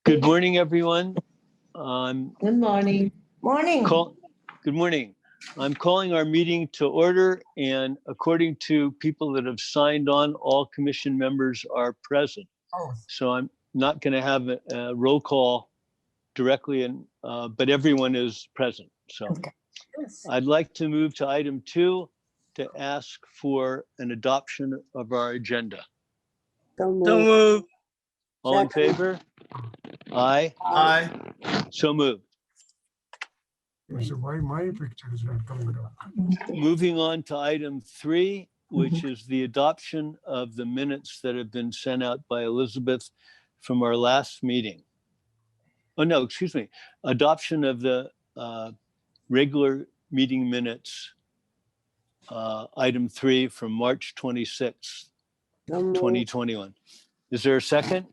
Good morning, everyone. Good morning. Good morning. I'm calling our meeting to order, and according to people that have signed on, all commission members are present. So I'm not going to have a roll call directly, but everyone is present. So Okay. Yes. I'd like to move to item 2 to ask for an adoption of our agenda. So So moved. moved. All in Second. favor? Aye. Aye. So moved. So why my picture is not coming up? Moving on to item 3, which is the adoption of the minutes that have been sent out by Elizabeth from our last meeting. Oh, no, excuse me. Adoption of the regular meeting minutes, item 3 from March 26th, So moved. 2021. Is there a second?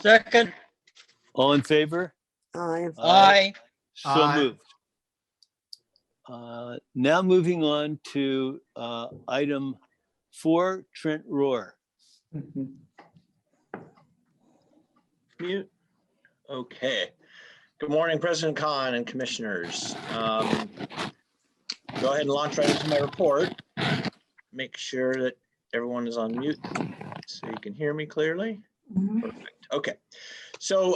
Second. All in favor? Aye. Aye. So Aye. moved. Now moving on to item 4, Trent Rohr. Mute. Okay. Good morning, President Khan and commissioners. Go ahead and launch right into my report. Make sure that everyone is on mute so you can hear me clearly. Perfect. Okay. So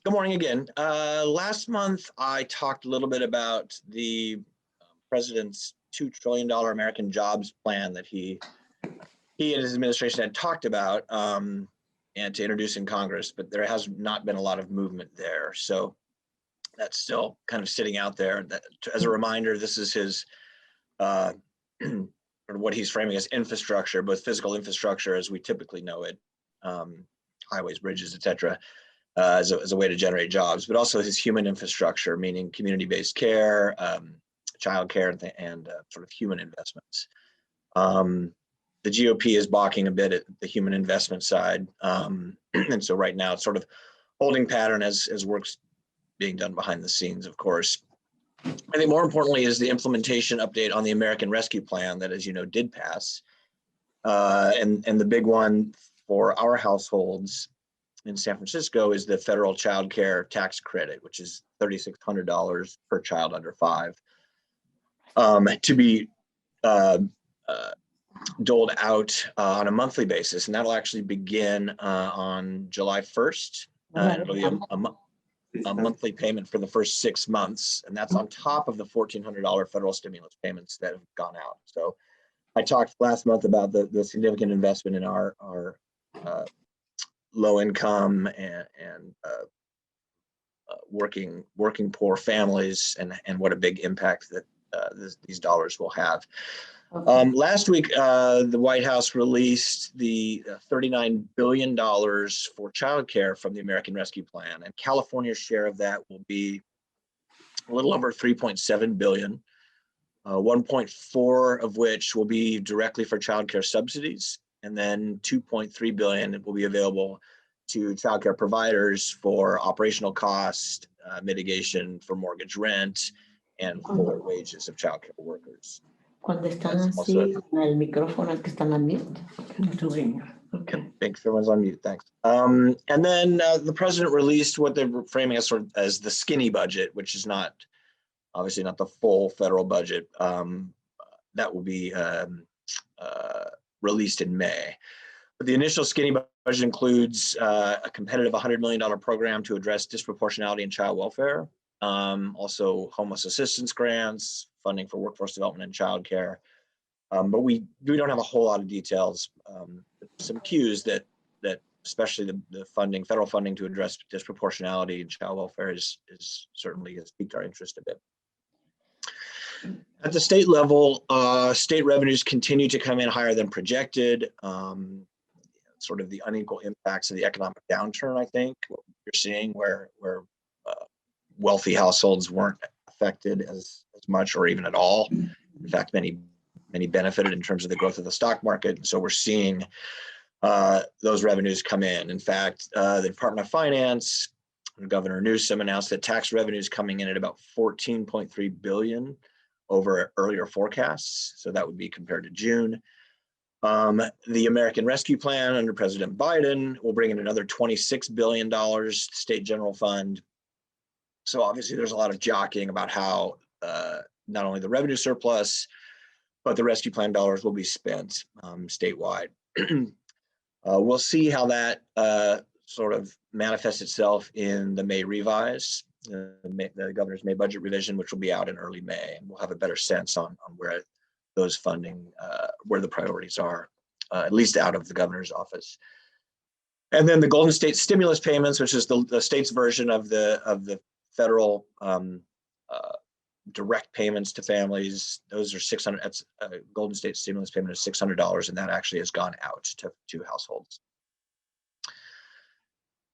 good morning again. Last month, I talked a little bit about the president's $2 trillion American jobs plan that he and his administration had talked about and to introduce in Congress, but there has not been a lot of movement there. So that's still kind of sitting out there. That, as a reminder, this is his, or what he's framing as infrastructure, both physical infrastructure as we typically know it, highways, bridges, et cetera, as a way to generate jobs, but also his human infrastructure, meaning community-based care, childcare, and sort of human investments. The GOP is balking a bit at the human investment side. And so right now it's sort of holding pattern as work's being done behind the scenes, of course. I think more importantly is the implementation update on the American Rescue Plan that, as you know, did pass. And the big one for our households in San Francisco is the federal child care tax credit, which is $3,600 per child under 5, to be doled out on a monthly basis. And that'll actually begin on July 1st. It'll be a monthly payment for the first 6 months. And that's on top of the $1,400 federal stimulus payments that have gone out. So I talked last month about the significant investment in our low income and working poor families and what a big impact that these dollars will have. Last week, the White House released the $39 billion for childcare from the American Rescue Plan, and California's share of that will be a little over $3.7 billion, 1.4 of which will be directly for childcare subsidies, and then 2.3 billion will be available to childcare providers for operational cost mitigation, for mortgage rent, and for wages of childcare workers. Cuando están así, el micrófono que están on mute. Okay. Thanks, everyone's on mute, thanks. And then the president released what they're framing as sort of as the skinny budget, which is not, obviously not the full federal budget. That will be released in May. But the initial skinny budget includes a competitive $100 million program to address disproportionality in child welfare, also homeless assistance grants, funding for workforce development and childcare. But we don't have a whole lot of details. Some cues that especially the funding, federal funding to address disproportionality in child welfare is certainly has piqued our interest a bit. At the state level, state revenues continue to come in higher than projected. Sort of the unequal impacts of the economic downturn, I think, what you're seeing where wealthy households weren't affected as much or even at all. In fact, many benefited in terms of the growth of the stock market. And so we're seeing those revenues come in. In fact, the Department of Finance, Governor Newsom announced that tax revenues coming in at about 14.3 billion over earlier forecasts. So that would be compared to June. The American Rescue Plan under President Biden will bring in another $26 billion state general fund. So obviously there's a lot of jockeying about how not only the revenue surplus, but the rescue plan dollars will be spent statewide. We'll see how that sort of manifests itself in the May revise, the governor's May budget revision, which will be out in early May. And we'll have a better sense on where those funding, where the priorities are, at least out of the governor's office. And then the Golden State stimulus payments, which is the state's version of the federal direct payments to families. Those are $600. That's a Golden State stimulus payment of $600, and that actually has gone out to households.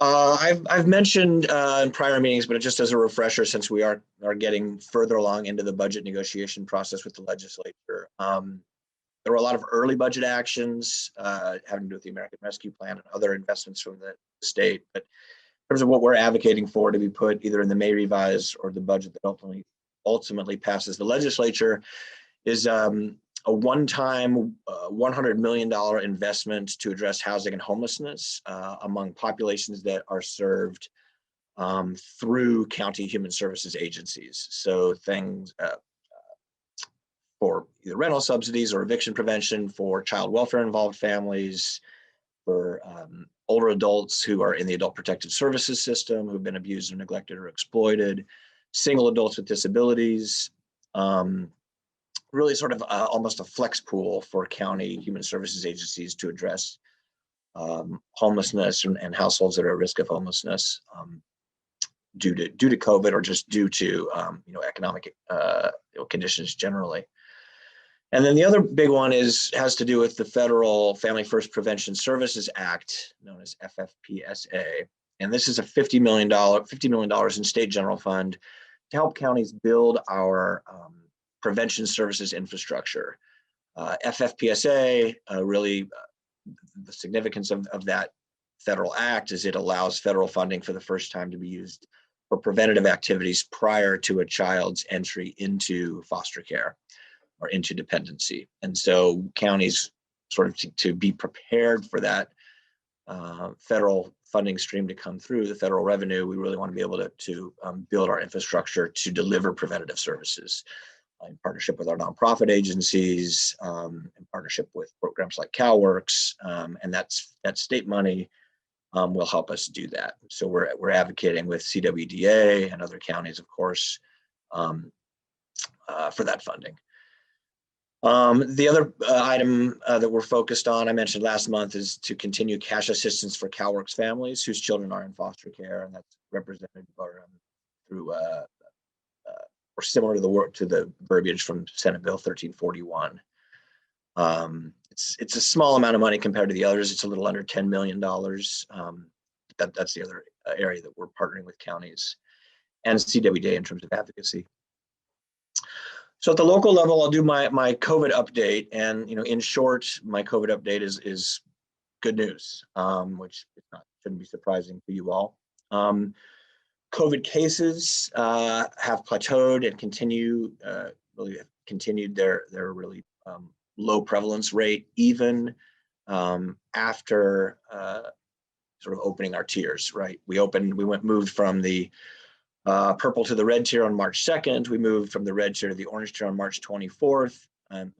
I've mentioned in prior meetings, but just as a refresher, since we are getting further along into the budget negotiation process with the legislature, there were a lot of early budget actions having to do with the American Rescue Plan and other investments from the state. But in terms of what we're advocating for to be put either in the May revise or the budget that ultimately passes the legislature is a one-time $100 million investment to address housing and homelessness among populations that are served through county human services agencies. So things for either rental subsidies or eviction prevention for child welfare involved families, for older adults who are in the adult protective services system who've been abused or neglected or exploited, single adults with disabilities, really sort of almost a flex pool for county human services agencies to address homelessness and households that are at risk of homelessness due to COVID or just due to economic conditions generally. And then the other big one has to do with the Federal Family First Prevention Services Act, known as FFPSA. And this is a $50 million in state general fund to help counties build our prevention services infrastructure. FFPSA, really the significance of that federal act is it allows federal funding for the first time to be used for preventative activities prior to a child's entry into foster care or into dependency. And so counties sort of to be prepared for that federal funding stream to come through, the federal revenue, we really want to be able to build our infrastructure to deliver preventative services in partnership with our nonprofit agencies, in partnership with programs like CalWORKS, and that state money will help us do that. So we're advocating with CWDA and other counties, of course, for that funding. The other item that we're focused on, I mentioned last month, is to continue cash assistance for CalWORKS families whose children are in foster care, and that's represented through or similar to the verbiage from Senate Bill 1341. It's a small amount of money compared to the others. It's a little under $10 million. That's the other area that we're partnering with counties and CWDA in terms of advocacy. So at the local level, I'll do my COVID update, and in short, my COVID update is good news, which shouldn't be surprising to you all. COVID cases have plateaued and really continued their really low prevalence rate, even after sort of opening our tiers. Right, moved from the purple to the red tier on March 2nd. We moved from the red tier to the orange tier on March 24th. And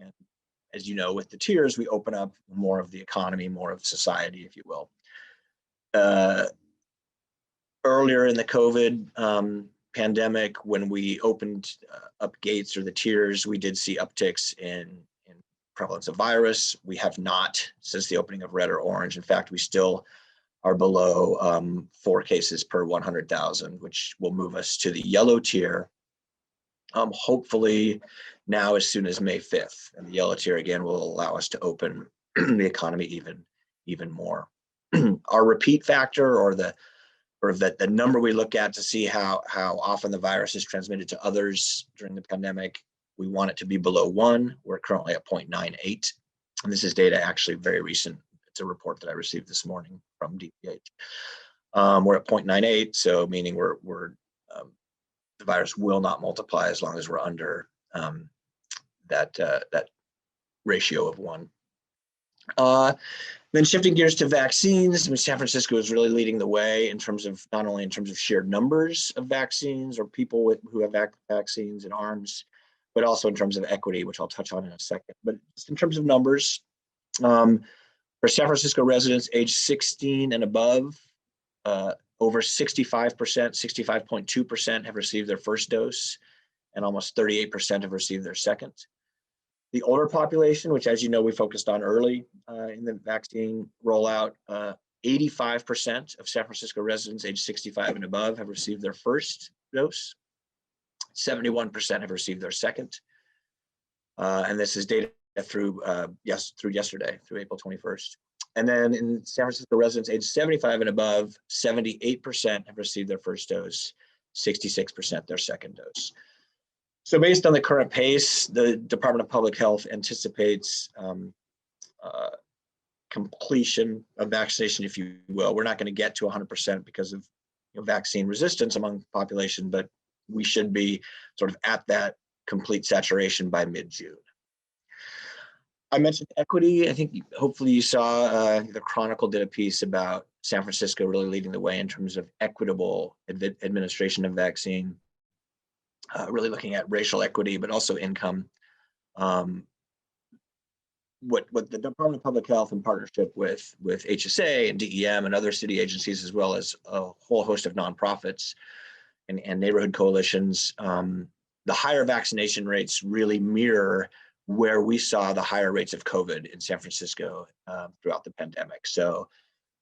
as you know, with the tiers, we open up more of the economy, more of society, if you will. Earlier in the COVID pandemic, when we opened up gates or the tiers, we did see upticks in prevalence of virus. We have not since the opening of red or orange. In fact, we still are below 4 cases per 100,000, which will move us to the yellow tier, hopefully now as soon as May 5th. And the yellow tier, again, will allow us to open the economy even more. Our repeat factor, or the number we look at to see how often the virus is transmitted to others during the pandemic, we want it to be below 1. We're currently at 0.98. And this is data actually very recent. It's a report that I received this morning from DPH. We're at 0.98, so meaning the virus will not multiply as long as we're under that ratio of 1. Then shifting gears to vaccines, I mean, San Francisco is really leading the way in terms of not only in terms of sheer numbers of vaccines or people who have vaccines in arms, but also in terms of equity, which I'll touch on in a second. But just in terms of numbers, for San Francisco residents aged 16 and above, over 65%, 65.2% have received their first dose, and almost 38% have received their second. The older population, which, as you know, we focused on early in the vaccine rollout, 85% of San Francisco residents aged 65 and above have received their first dose. 71% have received their second. And this is data through yesterday, through April 21st. And then in San Francisco residents aged 75 and above, 78% have received their first dose, 66% their second dose. So based on the current pace, the Department of Public Health anticipates completion of vaccination, if you will. We're not going to get to 100% because of vaccine resistance among the population, but we should be sort of at that complete saturation by mid-June. I mentioned equity. I think hopefully you saw the Chronicle did a piece about San Francisco really leading the way in terms of equitable administration of vaccine, really looking at racial equity, but also income. What the Department of Public Health in partnership with HSA and DEM and other city agencies, as well as a whole host of nonprofits and neighborhood coalitions, the higher vaccination rates really mirror where we saw the higher rates of COVID in San Francisco throughout the pandemic. So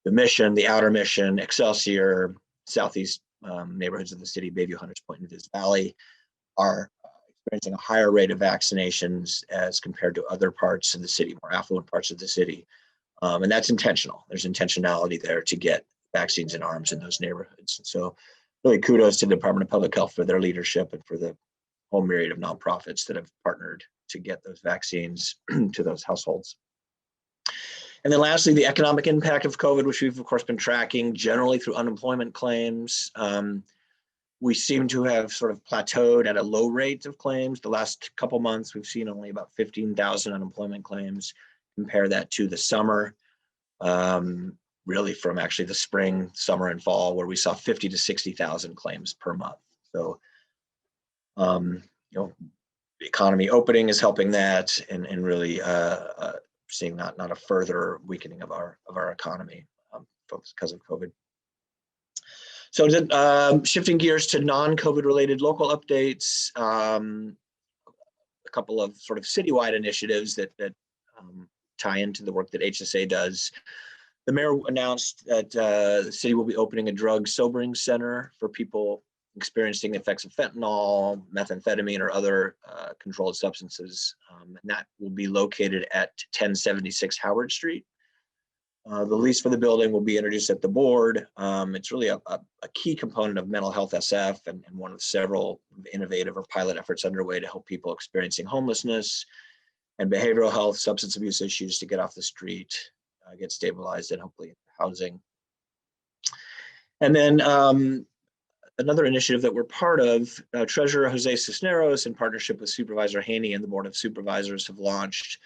the Mission, the Outer Mission, Excelsior, Southeast neighborhoods of the city, Bayview, Hunters Point, and Viz Valley are experiencing a higher rate of vaccinations as compared to other parts of the city, more affluent parts of the city. And that's intentional. There's intentionality there to get vaccines in arms in those neighborhoods. So really kudos to the Department of Public Health for their leadership and for the whole myriad of nonprofits that have partnered to get those vaccines to those households. And then lastly, the economic impact of COVID, which we've of course been tracking generally through unemployment claims. We seem to have sort of plateaued at a low rate of claims. The last couple months, we've seen only about 15,000 unemployment claims. Compare that to the summer, really from actually the spring, summer, and fall, where we saw 50 to 60,000 claims per month. So, the economy opening is helping that, and really seeing not a further weakening of our economy because of COVID. So shifting gears to non-COVID related local updates, a couple of sort of citywide initiatives that tie into the work that HSA does. The mayor announced that the city will be opening a drug sobering center for people experiencing the effects of fentanyl, methamphetamine, or other controlled substances. And that will be located at 1076 Howard Street. The lease for the building will be introduced at the board. It's really a key component of mental health SF and one of several innovative or pilot efforts underway to help people experiencing homelessness and behavioral health, substance abuse issues to get off the street, get stabilized, and hopefully housing. And then another initiative that we're part of, Treasurer Jose Cisneros, in partnership with Supervisor Haney and the Board of Supervisors, have launched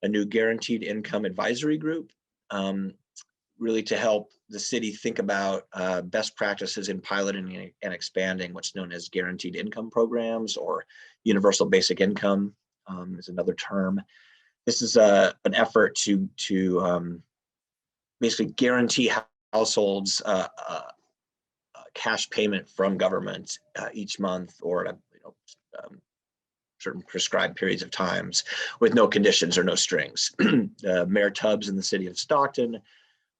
a new guaranteed income advisory group, really to help the city think about best practices in piloting and expanding what's known as guaranteed income programs, or universal basic income is another term. This is an effort to basically guarantee households cash payment from government each month, or at certain prescribed periods of times, with no conditions or no strings. Mayor Tubbs in the city of Stockton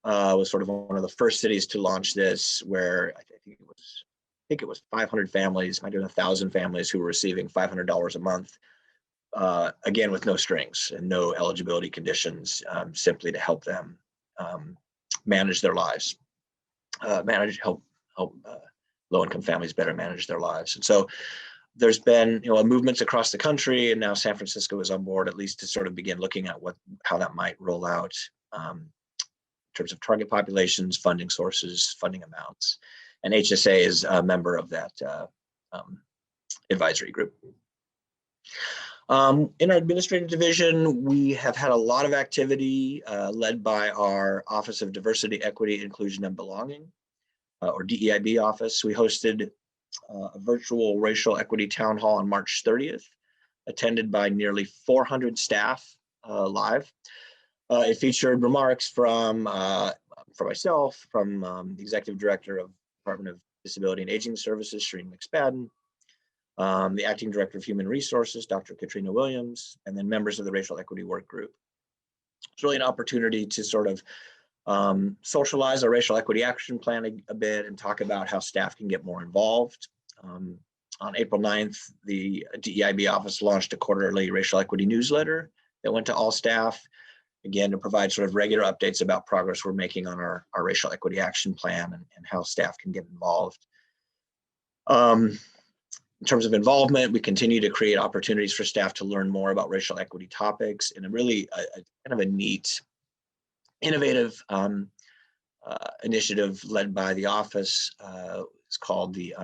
was sort of one of the first cities to launch this, where I think it was 500 families, might have been 1,000 families who were receiving $500 a month, again with no strings and no eligibility conditions, simply to help them manage their lives, help low-income families better manage their lives. And so there's been movements across the country, and now San Francisco is on board, at least to sort of begin looking at how that might roll out in terms of target populations, funding sources, funding amounts. And HSA is a member of that advisory group. In our administrative division, we have had a lot of activity led by our Office of Diversity, Equity, Inclusion, and Belonging, or DEIB office. We hosted a virtual racial equity town hall on March 30th, attended by nearly 400 staff live. It featured remarks from myself, from the Executive Director of Department of Disability and Aging Services, Shereen McSpadden, the Acting Director of Human Resources, Dr. Katrina Williams, and then members of the Racial Equity Work Group. It's really an opportunity to sort of socialize our racial equity action plan a bit and talk about how staff can get more involved. On April 9th, the DEIB office launched a quarterly racial equity newsletter that went to all staff, again, to provide sort of regular updates about progress we're making on our racial equity action plan and how staff can get involved. In terms of involvement, we continue to create opportunities for staff to learn more about racial equity topics in a really kind of a neat, innovative initiative led by the office. It's called the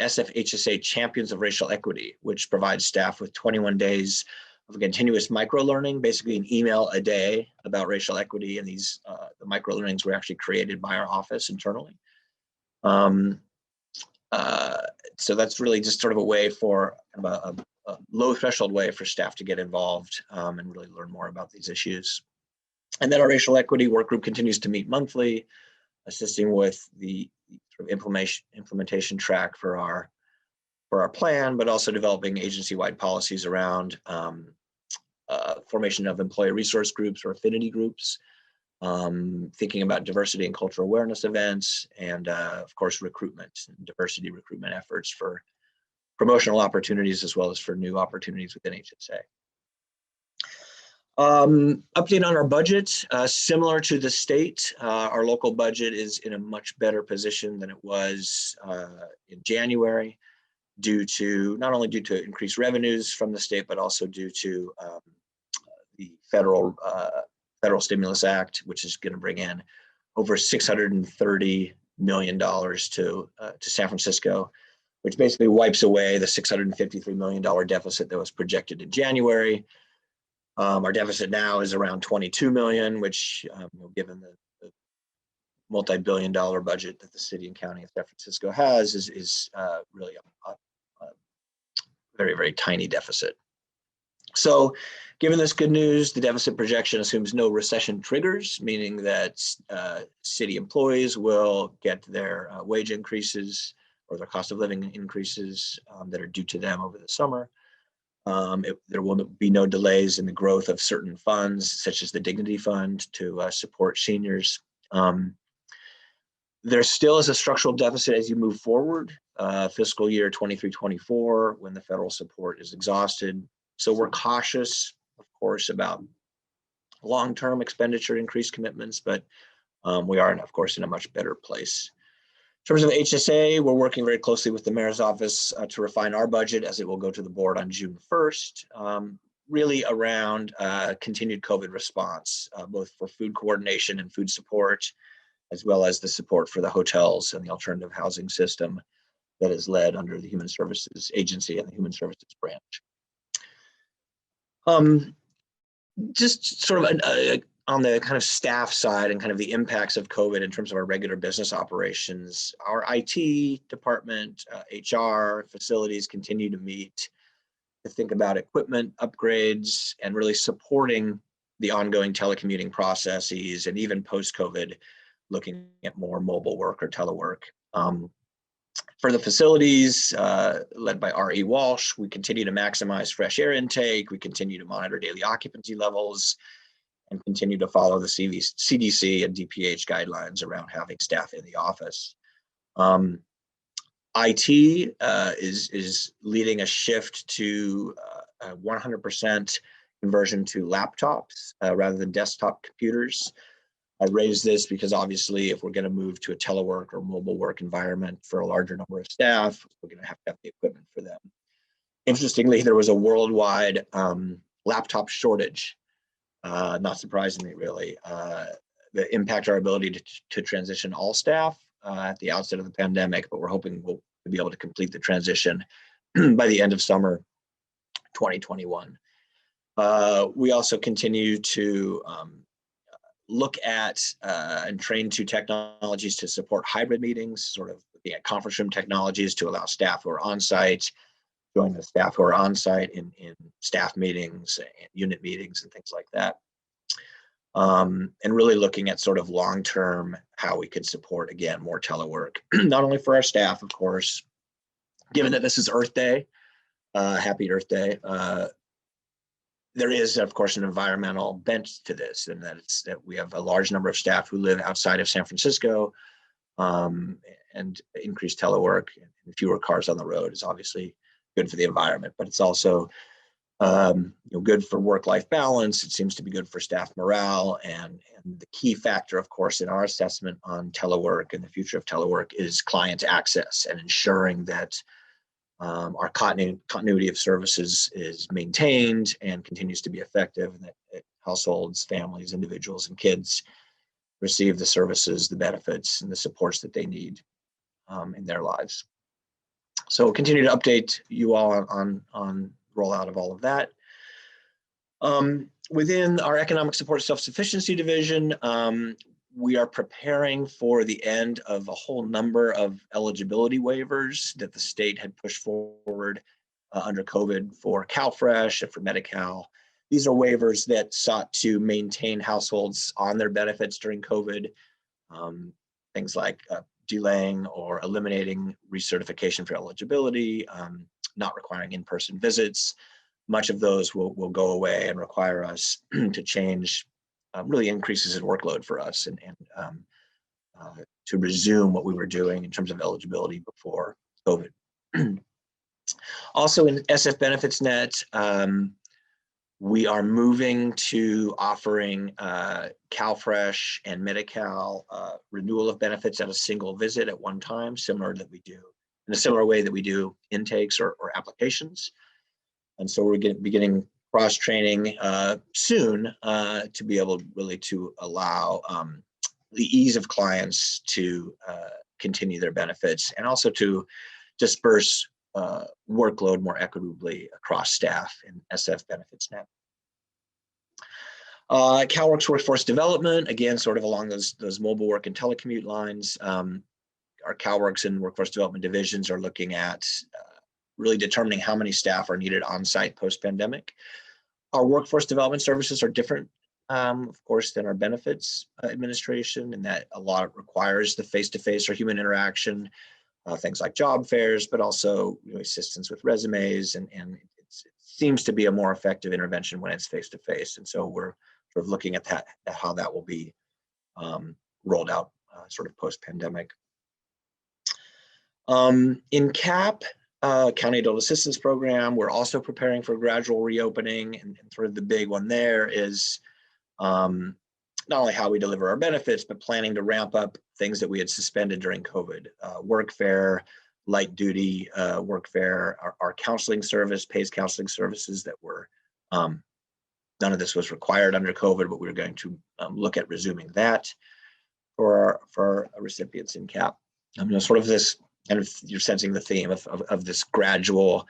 SFHSA Champions of Racial Equity, which provides staff with 21 days of continuous micro-learning, basically an email a day about racial equity. And these the micro-learnings were actually created by our office internally. So that's really just sort of a way for a low threshold way for staff to get involved and really learn more about these issues. And then our racial equity work group continues to meet monthly, assisting with the sort of implementation track for our plan, but also developing agency-wide policies around formation of employee resource groups or affinity groups, thinking about diversity and cultural awareness events, and of course, recruitment and diversity recruitment efforts for promotional opportunities as well as for new opportunities within HSA. Update on our budget, similar to the state, our local budget is in a much better position than it was in January, not only due to increased revenues from the state, but also due to the federal stimulus act, which is going to bring in over $630 million to San Francisco, which basically wipes away the $653 million deficit that was projected in January. Our deficit now is around 22 million, which, given the multi-billion-dollar budget that the city and county of San Francisco has, is really a very, very tiny deficit. So, given this good news, the deficit projection assumes no recession triggers, meaning that city employees will get their wage increases or their cost of living increases that are due to them over the summer. There will be no delays in the growth of certain funds, such as the Dignity Fund, to support seniors. There still is a structural deficit as you move forward, fiscal year 23-24, when the federal support is exhausted. So we're cautious, of course, about long-term expenditure increase commitments, but we are, of course, in a much better place. In terms of HSA, we're working very closely with the mayor's office to refine our budget, as it will go to the board on June 1st, really around continued COVID response, both for food coordination and food support, as well as the support for the hotels and the alternative housing system that is led under the Human Services Agency and the Human Services Branch. Just sort of on the kind of staff side and kind of the impacts of COVID in terms of our regular business operations, our IT department, HR, facilities continue to meet to think about equipment upgrades and really supporting the ongoing telecommuting processes, and even post-COVID, looking at more mobile work or telework. For the facilities led by R.E. Walsh, we continue to maximize fresh air intake. We continue to monitor daily occupancy levels and continue to follow the CDC and DPH guidelines around having staff in the office. IT is leading a shift to 100% conversion to laptops rather than desktop computers. I raise this because obviously if we're going to move to a telework or mobile work environment for a larger number of staff, we're going to have the equipment for them. Interestingly, there was a worldwide laptop shortage, not surprisingly really, that impact our ability to transition all staff at the outset of the pandemic, but we're hoping we'll be able to complete the transition by the end of summer 2021. We also continue to look at and train to technologies to support hybrid meetings, sort of looking at conference room technologies to allow staff who are on site, join the staff who are on site in staff meetings and unit meetings and things like that. And really looking at sort of long-term how we could support, again, more telework, not only for our staff, of course, given that this is Earth Day, happy Earth Day. There is, of course, an environmental bent to this, and that we have a large number of staff who live outside of San Francisco, and increased telework and fewer cars on the road is obviously good for the environment, but it's also good for work-life balance. It seems to be good for staff morale, and the key factor, of course, in our assessment on telework and the future of telework is client access and ensuring that our continuity of services is maintained and continues to be effective, and that households, families, individuals, and kids receive the services, the benefits, and the supports that they need in their lives. So we'll continue to update you all on rollout of all of that. Within our Economic Support Self-Sufficiency Division, we are preparing for the end of a whole number of eligibility waivers that the state had pushed forward under COVID for CalFresh and for Medi-Cal. These are waivers that sought to maintain households on their benefits during COVID. Things like delaying or eliminating recertification for eligibility, not requiring in-person visits. Much of those will go away and require us to change, really increases in workload for us, and to resume what we were doing in terms of eligibility before COVID. Also in SF Benefits Net, we are moving to offering CalFresh and Medi-Cal renewal of benefits at a single visit at one time, similar in a similar way that we do intakes or applications. And so we're beginning cross-training soon to be able really to allow the ease of clients to continue their benefits, and also to disperse workload more equitably across staff in SF Benefits Net. CalWorks Workforce Development, again, sort of along those mobile work and telecommute lines. Our CalWorks and Workforce Development divisions are looking at really determining how many staff are needed on-site post-pandemic. Our workforce development services are different, of course, than our benefits administration, in that a lot requires the face-to-face or human interaction, things like job fairs, but also assistance with resumes, and it seems to be a more effective intervention when it's face-to-face. And so we're sort of looking at that, how that will be rolled out sort of post-pandemic. In CAP, County Adult Assistance Program, we're also preparing for gradual reopening, and sort of the big one there is not only how we deliver our benefits, but planning to ramp up things that we had suspended during COVID. Workfare, light duty workfare, our counseling service, PACE counseling services that were, none of this was required under COVID, but we were going to look at resuming that for our recipients in CAP. Sort of this, kind of, you're sensing the theme of this gradual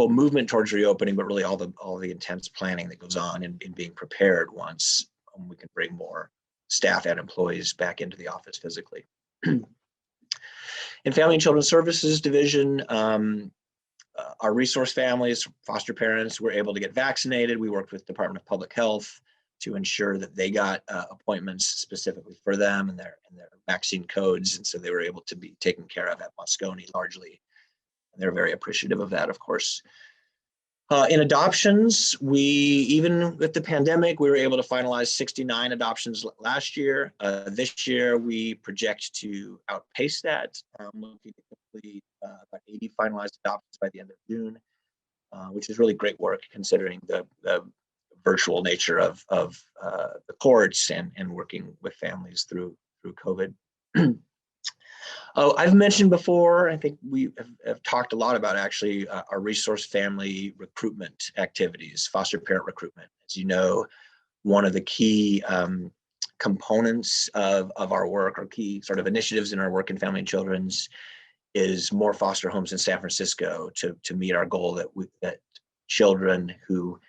movement towards reopening, but really all the intense planning that goes on in being prepared once we can bring more staff and employees back into the office physically. In Family and Children's Services Division, our resource families, foster parents, were able to get vaccinated. We worked with Department of Public Health to ensure that they got appointments specifically for them and their vaccine codes. And so they were able to be taken care of at Moscone largely. And they're very appreciative of that, of course. In adoptions, even with the pandemic, we were able to finalize 69 adoptions last year. This year, we project to outpace that, looking to complete about 80 finalized adoptions by the end of June, which is really great work considering the virtual nature of the courts and working with families through COVID. I've mentioned before, I think we have talked a lot about actually our resource family recruitment activities, foster parent recruitment. As you know, one of the key components of our work, or key sort of initiatives in our work in Family and Children's, is more foster homes in San Francisco to meet our goal that children who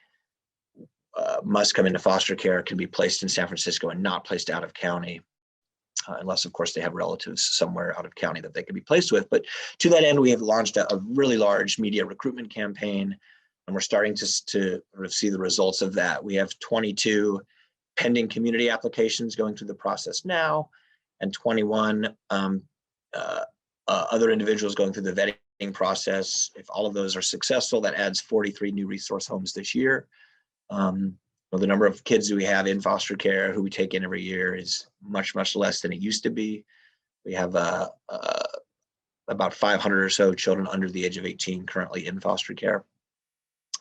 must come into foster care can be placed in San Francisco and not placed out of county, unless of course they have relatives somewhere out of county that they can be placed with. But to that end, we have launched a really large media recruitment campaign, and we're starting to sort of see the results of that. We have 22 pending community applications going through the process now, and 21 other individuals going through the vetting process. If all of those are successful, that adds 43 new resource homes this year. The number of kids that we have in foster care who we take in every year is much, much less than it used to be. We have about 500 or so children under the age of 18 currently in foster care.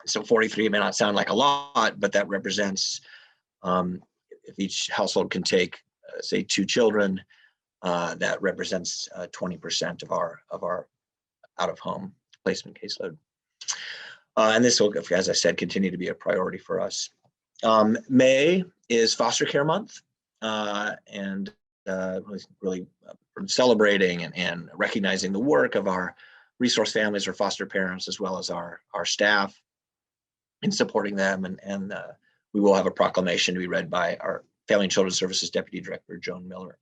So 43 may not sound like a lot, but that represents, if each household can take, say, 2 children, that represents 20% of our out-of-home placement caseload. And this will, as I said, continue to be a priority for us. May is Foster Care Month, and really celebrating and recognizing the work of our resource families or foster parents, as well as our staff, in supporting them. And we will have a proclamation to be read by our Family and Children's Services Deputy Director, Joan Miller.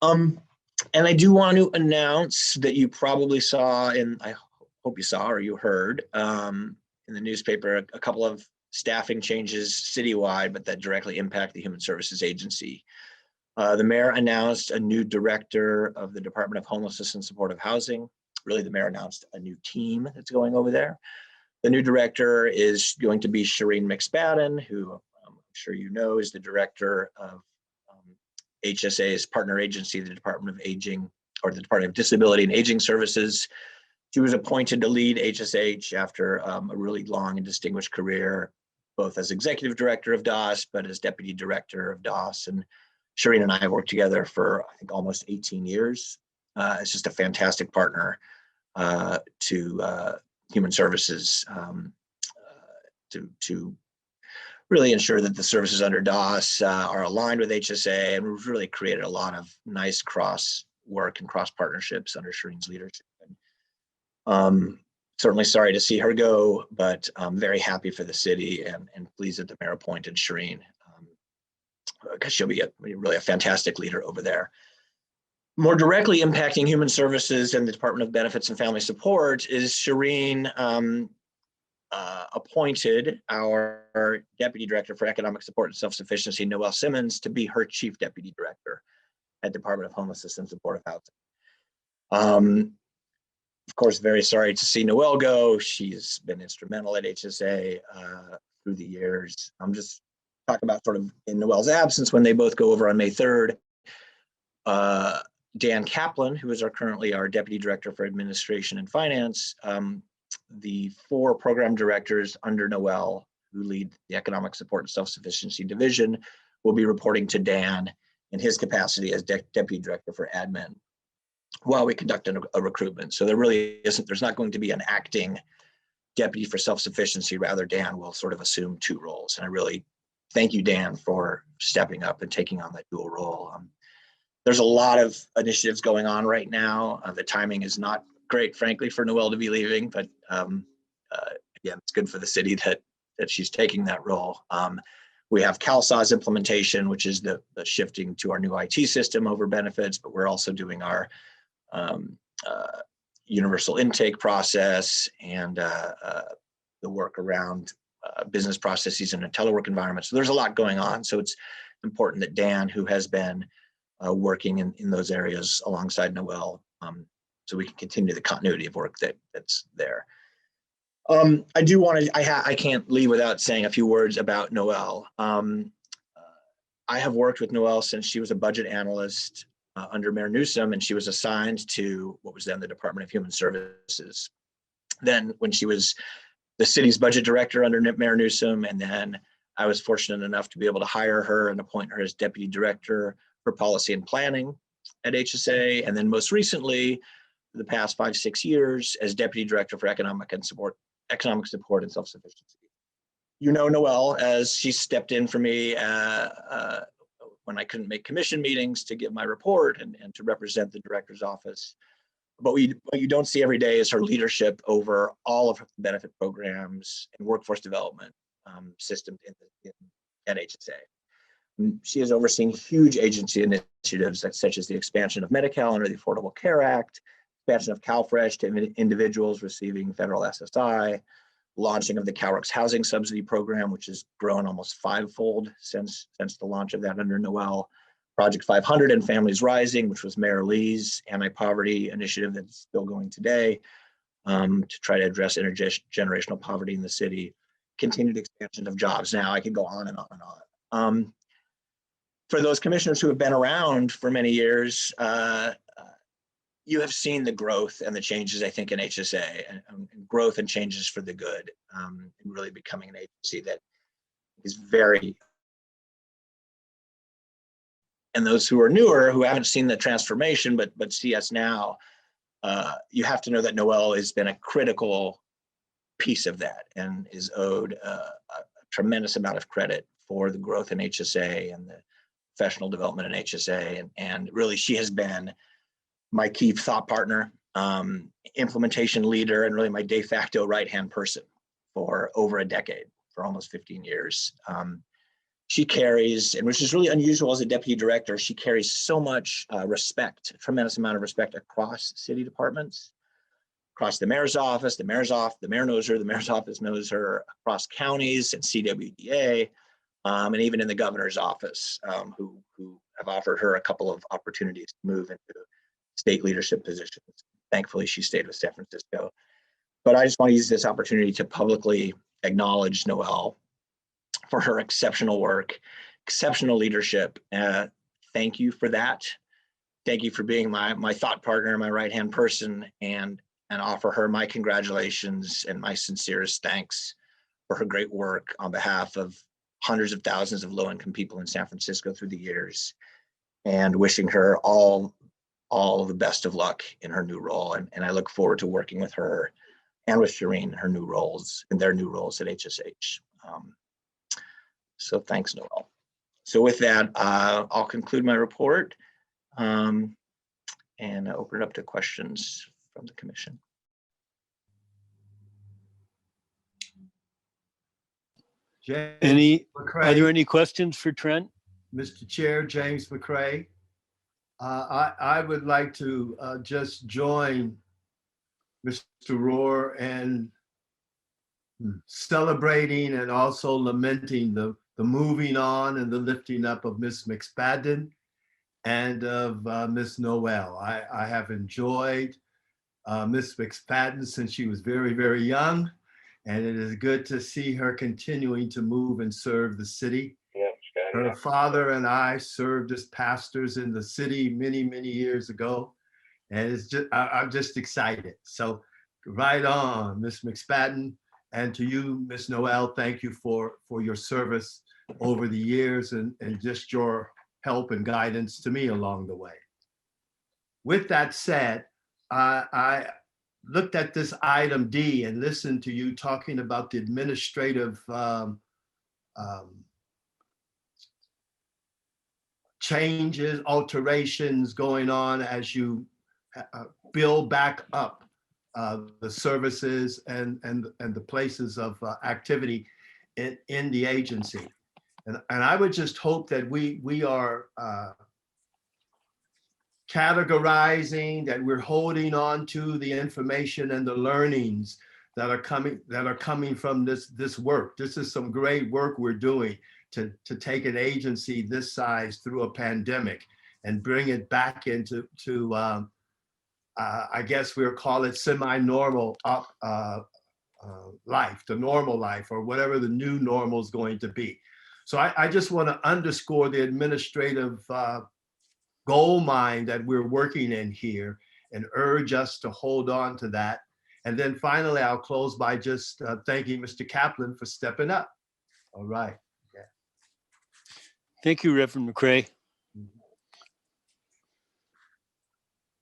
And I do want to announce that you probably saw, I hope you saw or you heard in the newspaper, a couple of staffing changes citywide, but that directly impact the Human Services Agency. The mayor announced a new director of the Department of Homelessness and Supportive Housing. Really, the mayor announced a new team that's going over there. The new director is going to be Shireen McSpadden, who I'm sure you know is the director of HSA's partner agency, the Department of Aging, or the Department of Disability and Aging Services. She was appointed to lead HSH after a really long and distinguished career, both as executive director of DOS, but as deputy director of DOS. And Shireen and I have worked together for, I think, almost 18 years. It's just a fantastic partner to Human Services to really ensure that the services under DOS are aligned with HSA, and we've really created a lot of nice cross work and cross partnerships under Shireen's leadership. Certainly sorry to see her go, but I'm very happy for the city and pleased that the mayor appointed Shireen, because she'll be really a fantastic leader over there. More directly impacting Human Services and the Department of Benefits and Family Support is Shireen appointed our Deputy Director for Economic Support and Self-Sufficiency, Noelle Simmons, to be her Chief Deputy Director at Department of Homelessness and Supportive Housing. Of course, very sorry to see Noelle go. She's been instrumental at HSA through the years. I'm just talking about sort of in Noelle's absence when they both go over on May 3rd. Dan Kaplan, who is currently our Deputy Director for Administration and Finance, the 4 program directors under Noelle who lead the Economic Support and Self-Sufficiency Division will be reporting to Dan in his capacity as Deputy Director for Admin while we conduct a recruitment. So there's not going to be an acting deputy for self-sufficiency. Rather, Dan will sort of assume 2 roles. And I really thank you, Dan, for stepping up and taking on that dual role. There's a lot of initiatives going on right now. The timing is not great, frankly, for Noelle to be leaving, but again, it's good for the city that she's taking that role. We have CalSAW's implementation, which is the shifting to our new IT system over benefits, but we're also doing our universal intake process and the work around business processes in a telework environment. So there's a lot going on. So it's important that Dan, who has been working in those areas alongside Noelle, so we can continue the continuity of work that's there. I do want to, I can't leave without saying a few words about Noelle. I have worked with Noelle since she was a budget analyst under Mayor Newsom, and she was assigned to what was then the Department of Human Services. Then when she was the city's budget director under Mayor Newsom, and then I was fortunate enough to be able to hire her and appoint her as Deputy Director for Policy and Planning at HSA. And then most recently, for the past 5-6 years, as Deputy Director for Economic Support and Self-Sufficiency. You know Noelle, as she stepped in for me when I couldn't make commission meetings to give my report and to represent the director's office But what you don't see every day is her leadership over all of her benefit programs and workforce development systems in NHSA. She has overseen huge agency initiatives such as the expansion of Medi-Cal under the Affordable Care Act, expansion of CalFresh to individuals receiving federal SSI, launching of the CalREX housing subsidy program, which has grown almost fivefold since the launch of that under Noel. Project 500 and Families Rising, which was Mayor Lee's anti-poverty initiative that's still going today to try to address intergenerational poverty in the city. Continued expansion of jobs. Now I could go on and on and on. For those commissioners who have been around for many years, you have seen the growth and the changes, I think, in HSA and growth and changes for the good, and really becoming an agency that is very. And those who are newer, who haven't seen the transformation, but see us now, you have to know that Noel has been a critical piece of that and is owed a tremendous amount of credit for the growth in HSA and the professional development in HSA. And really, she has been my key thought partner, implementation leader, and really my de facto right-hand person for over a decade, for almost 15 years. She carries, and which is really unusual as a deputy director, she carries so much respect, a tremendous amount of respect across city departments, across the mayor's office, the mayor knows her, the mayor's office knows her, across counties and CWDA, and even in the governor's office, who have offered her a couple of opportunities to move into state leadership positions. Thankfully, she stayed with San Francisco. But I just want to use this opportunity to publicly acknowledge Noel for her exceptional work, exceptional leadership. Thank you for that. Thank you for being my thought partner, my right-hand person, and offer her my congratulations and my sincerest thanks for her great work on behalf of hundreds of thousands of low-income people in San Francisco through the years, and wishing her all the best of luck in her new role. And I look forward to working with her and with Shireen in their new roles at HSH. So thanks, Noel. So with that, I'll conclude my report and open it up to questions from the commission. Are there any questions for Trent? Mr. Chair, James McCray. I would like to just join Mr. Rohr and celebrating and also lamenting the moving on and the lifting up of Ms. McSpadden and of Ms. Noel. I have enjoyed Ms. McSpadden since she was very, very young, and it is good to see her continuing to move and serve the city. Her father and I served as pastors in the city many, many years ago, and it's just I'm just excited. So right on, Ms. McSpadden, and to you, Ms. Noel, thank you for your service over the years and just your help and guidance to me along the way. With that said, I looked at this item D and listened to you talking about the administrative changes, alterations going on as you build back up the services and the places of activity in the agency. And I would just hope that we are categorizing, that we're holding on to the information and the learnings that are coming from this work. This is some great work we're doing to take an agency this size through a pandemic and bring it back into I guess we'll call it semi-normal life, the normal life, or whatever the new normal is going to be. So I just want to underscore the administrative gold mine that we're working in here and urge us to hold on to that. And then finally, I'll close by just thanking Mr. Kaplan for stepping up. All right. Yeah. Thank you, Reverend McCray.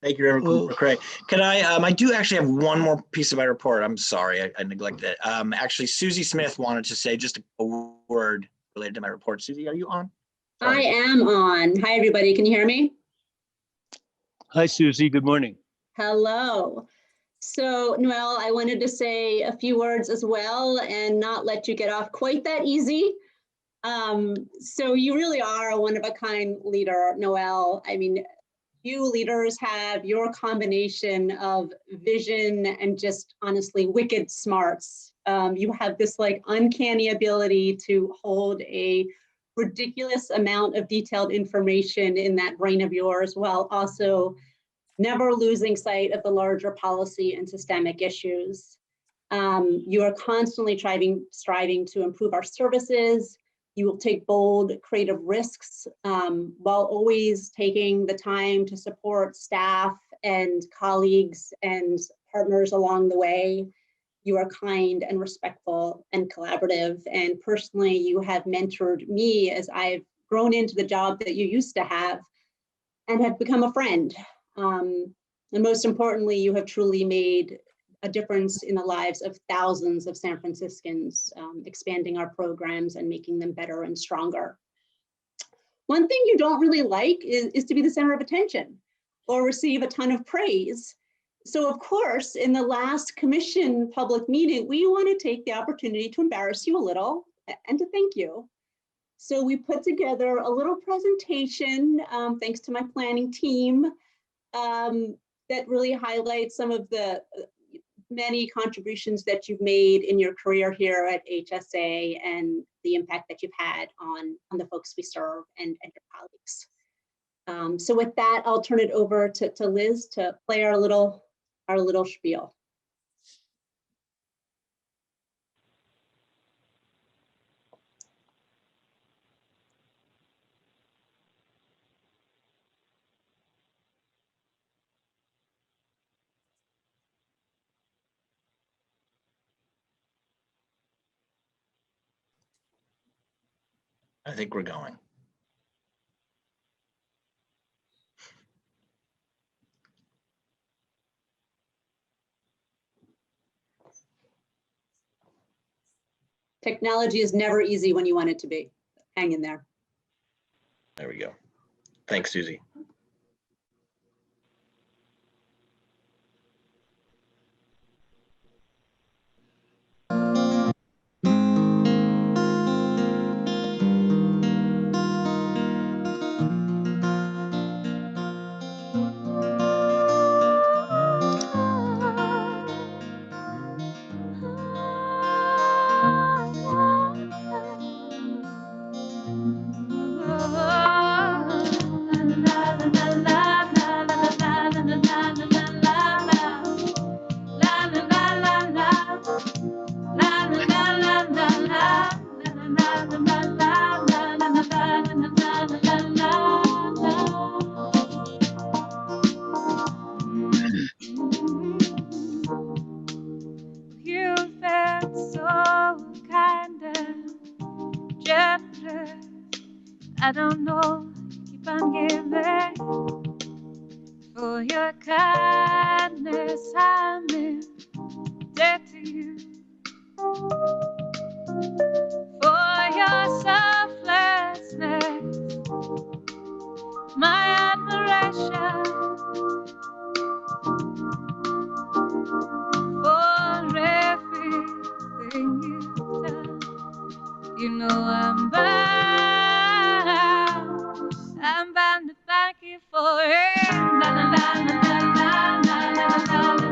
Thank you, Reverend McCray. Can I do actually have one more piece of my report. I'm sorry, I neglected it. Actually, Susie Smith wanted to say just a word related to my report. Susie, are you on? I am on. Hi, everybody. Can you hear me? Hi, Susie. Good morning. Hello. So Noelle, I wanted to say a few words as well and not let you get off quite that easy. So you really are a one-of-a-kind leader, Noelle. I mean, you leaders have your combination of vision and just honestly wicked smarts. You have this like uncanny ability to hold a ridiculous amount of detailed information in that brain of yours while also never losing sight of the larger policy and systemic issues. You are constantly striving to improve our services. You will take bold, creative risks while always taking the time to support staff and colleagues and partners along the way. You are kind and respectful and collaborative. And personally, you have mentored me as I've grown into the job that you used to have and have become a friend. And most importantly, you have truly made a difference in the lives of thousands of San Franciscans, expanding our programs and making them better and stronger. One thing you don't really like is to be the center of attention or receive a ton of praise. So of course, in the last commission public meeting, we want to take the opportunity to embarrass you a little and to thank you. So we put together a little presentation, thanks to my planning team, that really highlights some of the many contributions that you've made in your career here at HSA and the impact that you've had on the folks we serve and your colleagues. So with that, I'll turn it over to Liz to play our little spiel. I think we're going. Technology is never easy when you want it to be. Hang in there. There we go. Thanks, Susie. You've been so kind and generous. I don't know, keep on giving. For your kindness, I'm in debt to you. For your selflessness, my admiration. For everything you've done, you know I'm bound to thank you for it. La la la la la la la la la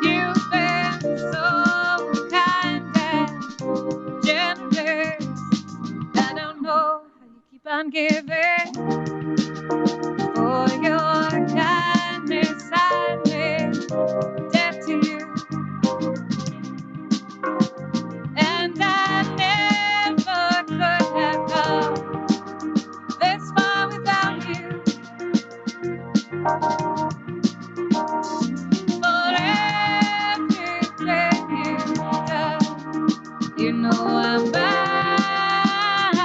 You've been so kind and generous. I don't know how you keep on giving. For your kindness, I'm in debt to you. And I never could have come this far without you. For everything you've done, you know I'm bound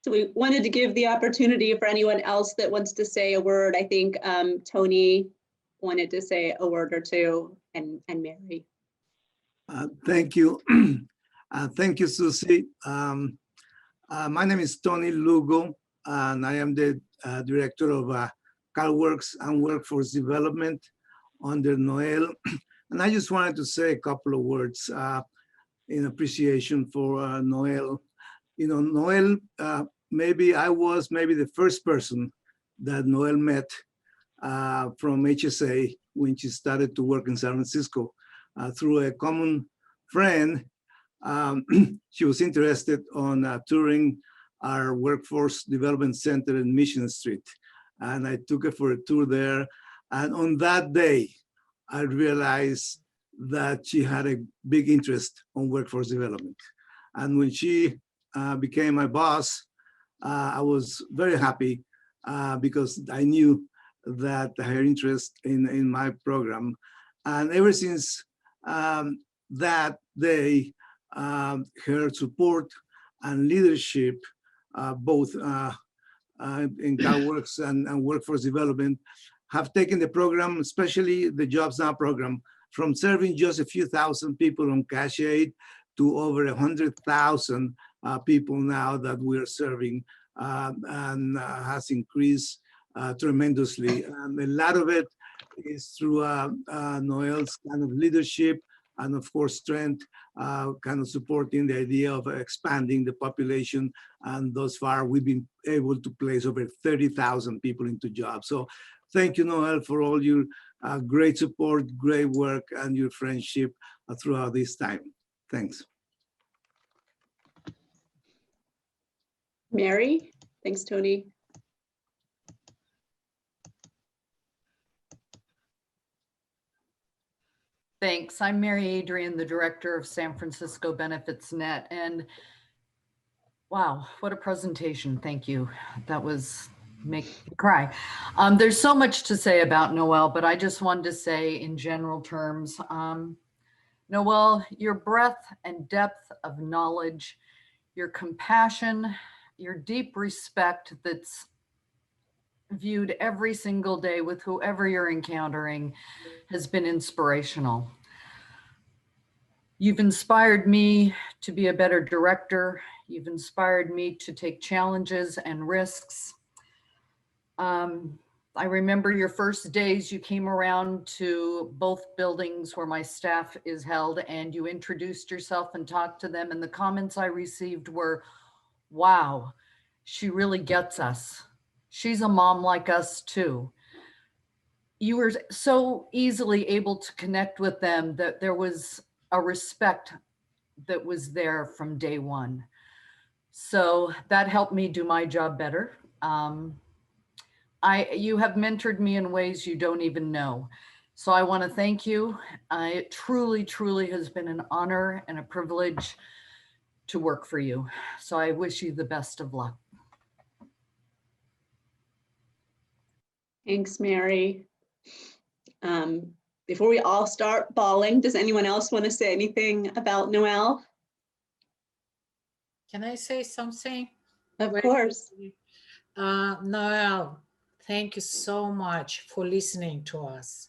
So we wanted to give the opportunity for anyone else that wants to say a word. I think Tony wanted to say a word or two, and Mary. Thank you. Thank you, Susie. My name is Tony Lugo, and I am the director of CalWorks and Workforce Development under Noel. And I just wanted to say a couple of words in appreciation for Noel. You know, Noel, maybe I was the first person that Noel met from HSA when she started to work in San Francisco. Through a common friend, she was interested on touring our Workforce Development Center in Mission Street. And I took her for a tour there. And on that day, I realized that she had a big interest on workforce development. And when she became my boss, I was very happy because I knew that her interest in my program. And ever since that day, her support and leadership, both in CalWorks and Workforce Development, have taken the program, especially the Jobs Now program, from serving just a few thousand people on cash aid to over 100,000 people now that we're serving, and has increased tremendously. And a lot of it is through Noel's kind of leadership and of course strength, kind of supporting the idea of expanding the population. And thus far, we've been able to place over 30,000 people into jobs. So thank you, Noel, for all your great support, great work, and your friendship throughout this time. Thanks. Mary? Thanks, Tony. Thanks. I'm Mary Adrian, the director of San Francisco Benefits Net. And wow, what a presentation. Thank you. That was make me cry. There's so much to say about Noel, but I just wanted to say in general terms, Noel, your breadth and depth of knowledge, your compassion, your deep respect that's viewed every single day with whoever you're encountering has been inspirational. You've inspired me to be a better director. You've inspired me to take challenges and risks. I remember your first days, you came around to both buildings where my staff is held, and you introduced yourself and talked to them. And the comments I received were, wow, she really gets us. She's a mom like us too. You were so easily able to connect with them that there was a respect that was there from day one. So that helped me do my job better. You have mentored me in ways you don't even know. So I want to thank you. It truly, truly has been an honor and a privilege to work for you. So I wish you the best of luck. Thanks, Mary. Before we all start bawling, does anyone else want to say anything about Noel? Can I say something? Of course. Noel, thank you so much for listening to us.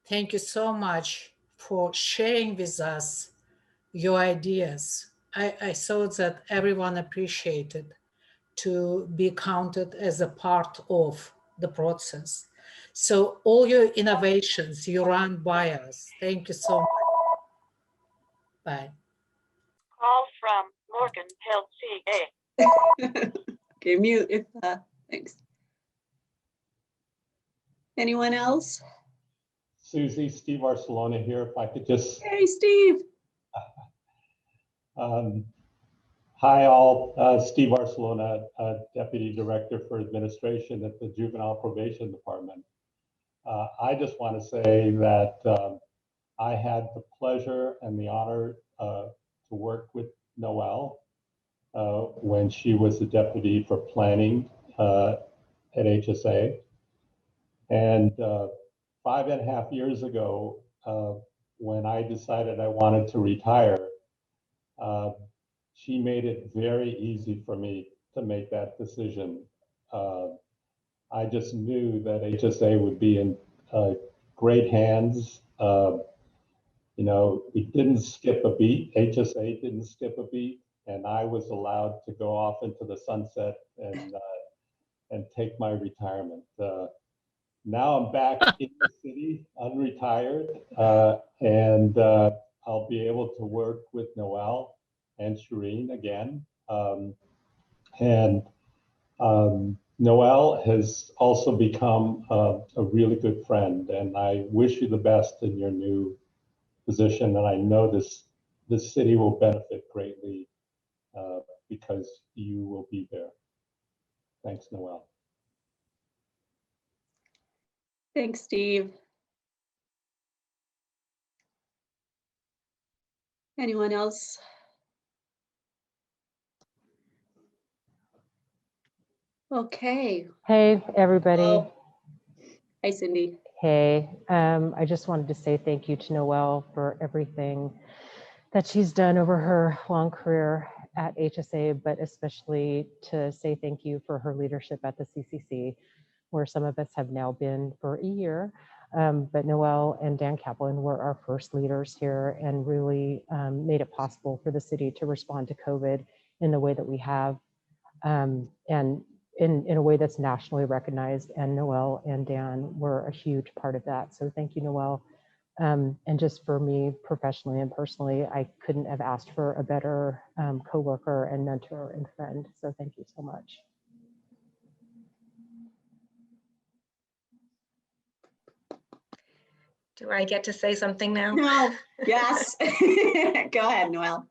Thank you so much for sharing with us your ideas. I thought that everyone appreciated to be counted as a part of the process. So all your innovations, you run by us. Thank you so much. Bye. Call from Morgan Hill, CA. Okay, mute if, thanks. Anyone else? Susie, Steve Arcelona here. If I could just. Hey, Steve. Hi, all. Steve Arcelona, Deputy Director for Administration at the Juvenile Probation Department. I just want to say that I had the pleasure and the honor to work with Noel when she was the Deputy for Planning at HSA. And 5.5 years ago, when I decided I wanted to retire, she made it very easy for me to make that decision. I just knew that HSA would be in great hands. You know, we didn't skip a beat. HSA didn't skip a beat, and I was allowed to go off into the sunset and take my retirement. Now I'm back in the city, unretired, and I'll be able to work with Noel and Shireen again. Noel has also become a really good friend, and I wish you the best in your new position. And I know this city will benefit greatly because you will be there. Thanks, Noel. Thanks, Steve. Anyone else? Okay. Hey, everybody. Hello. Hi, Cindy. Hey, I just wanted to say thank you to Noelle for everything that she's done over her long career at HSA, but especially to say thank you for her leadership at the CCC, where some of us have now been for a year. But Noelle and Dan Kaplan were our first leaders here and really made it possible for the city to respond to COVID in the way that we have, and in a way that's nationally recognized. And Noelle and Dan were a huge part of that. So thank you, Noelle. And just for me professionally and personally, I couldn't have asked for a better coworker and mentor and friend. So thank you so much. Do I get to say something now? No, yes. Go ahead, Noelle.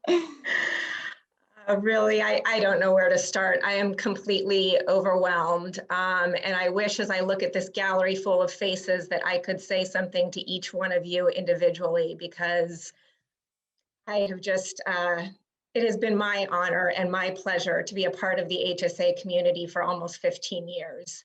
Really, I don't know where to start. I am completely overwhelmed. And I wish, as I look at this gallery full of faces, that I could say something to each one of you individually, because I have just, it has been my honor and my pleasure to be a part of the HSA community for almost 15 years.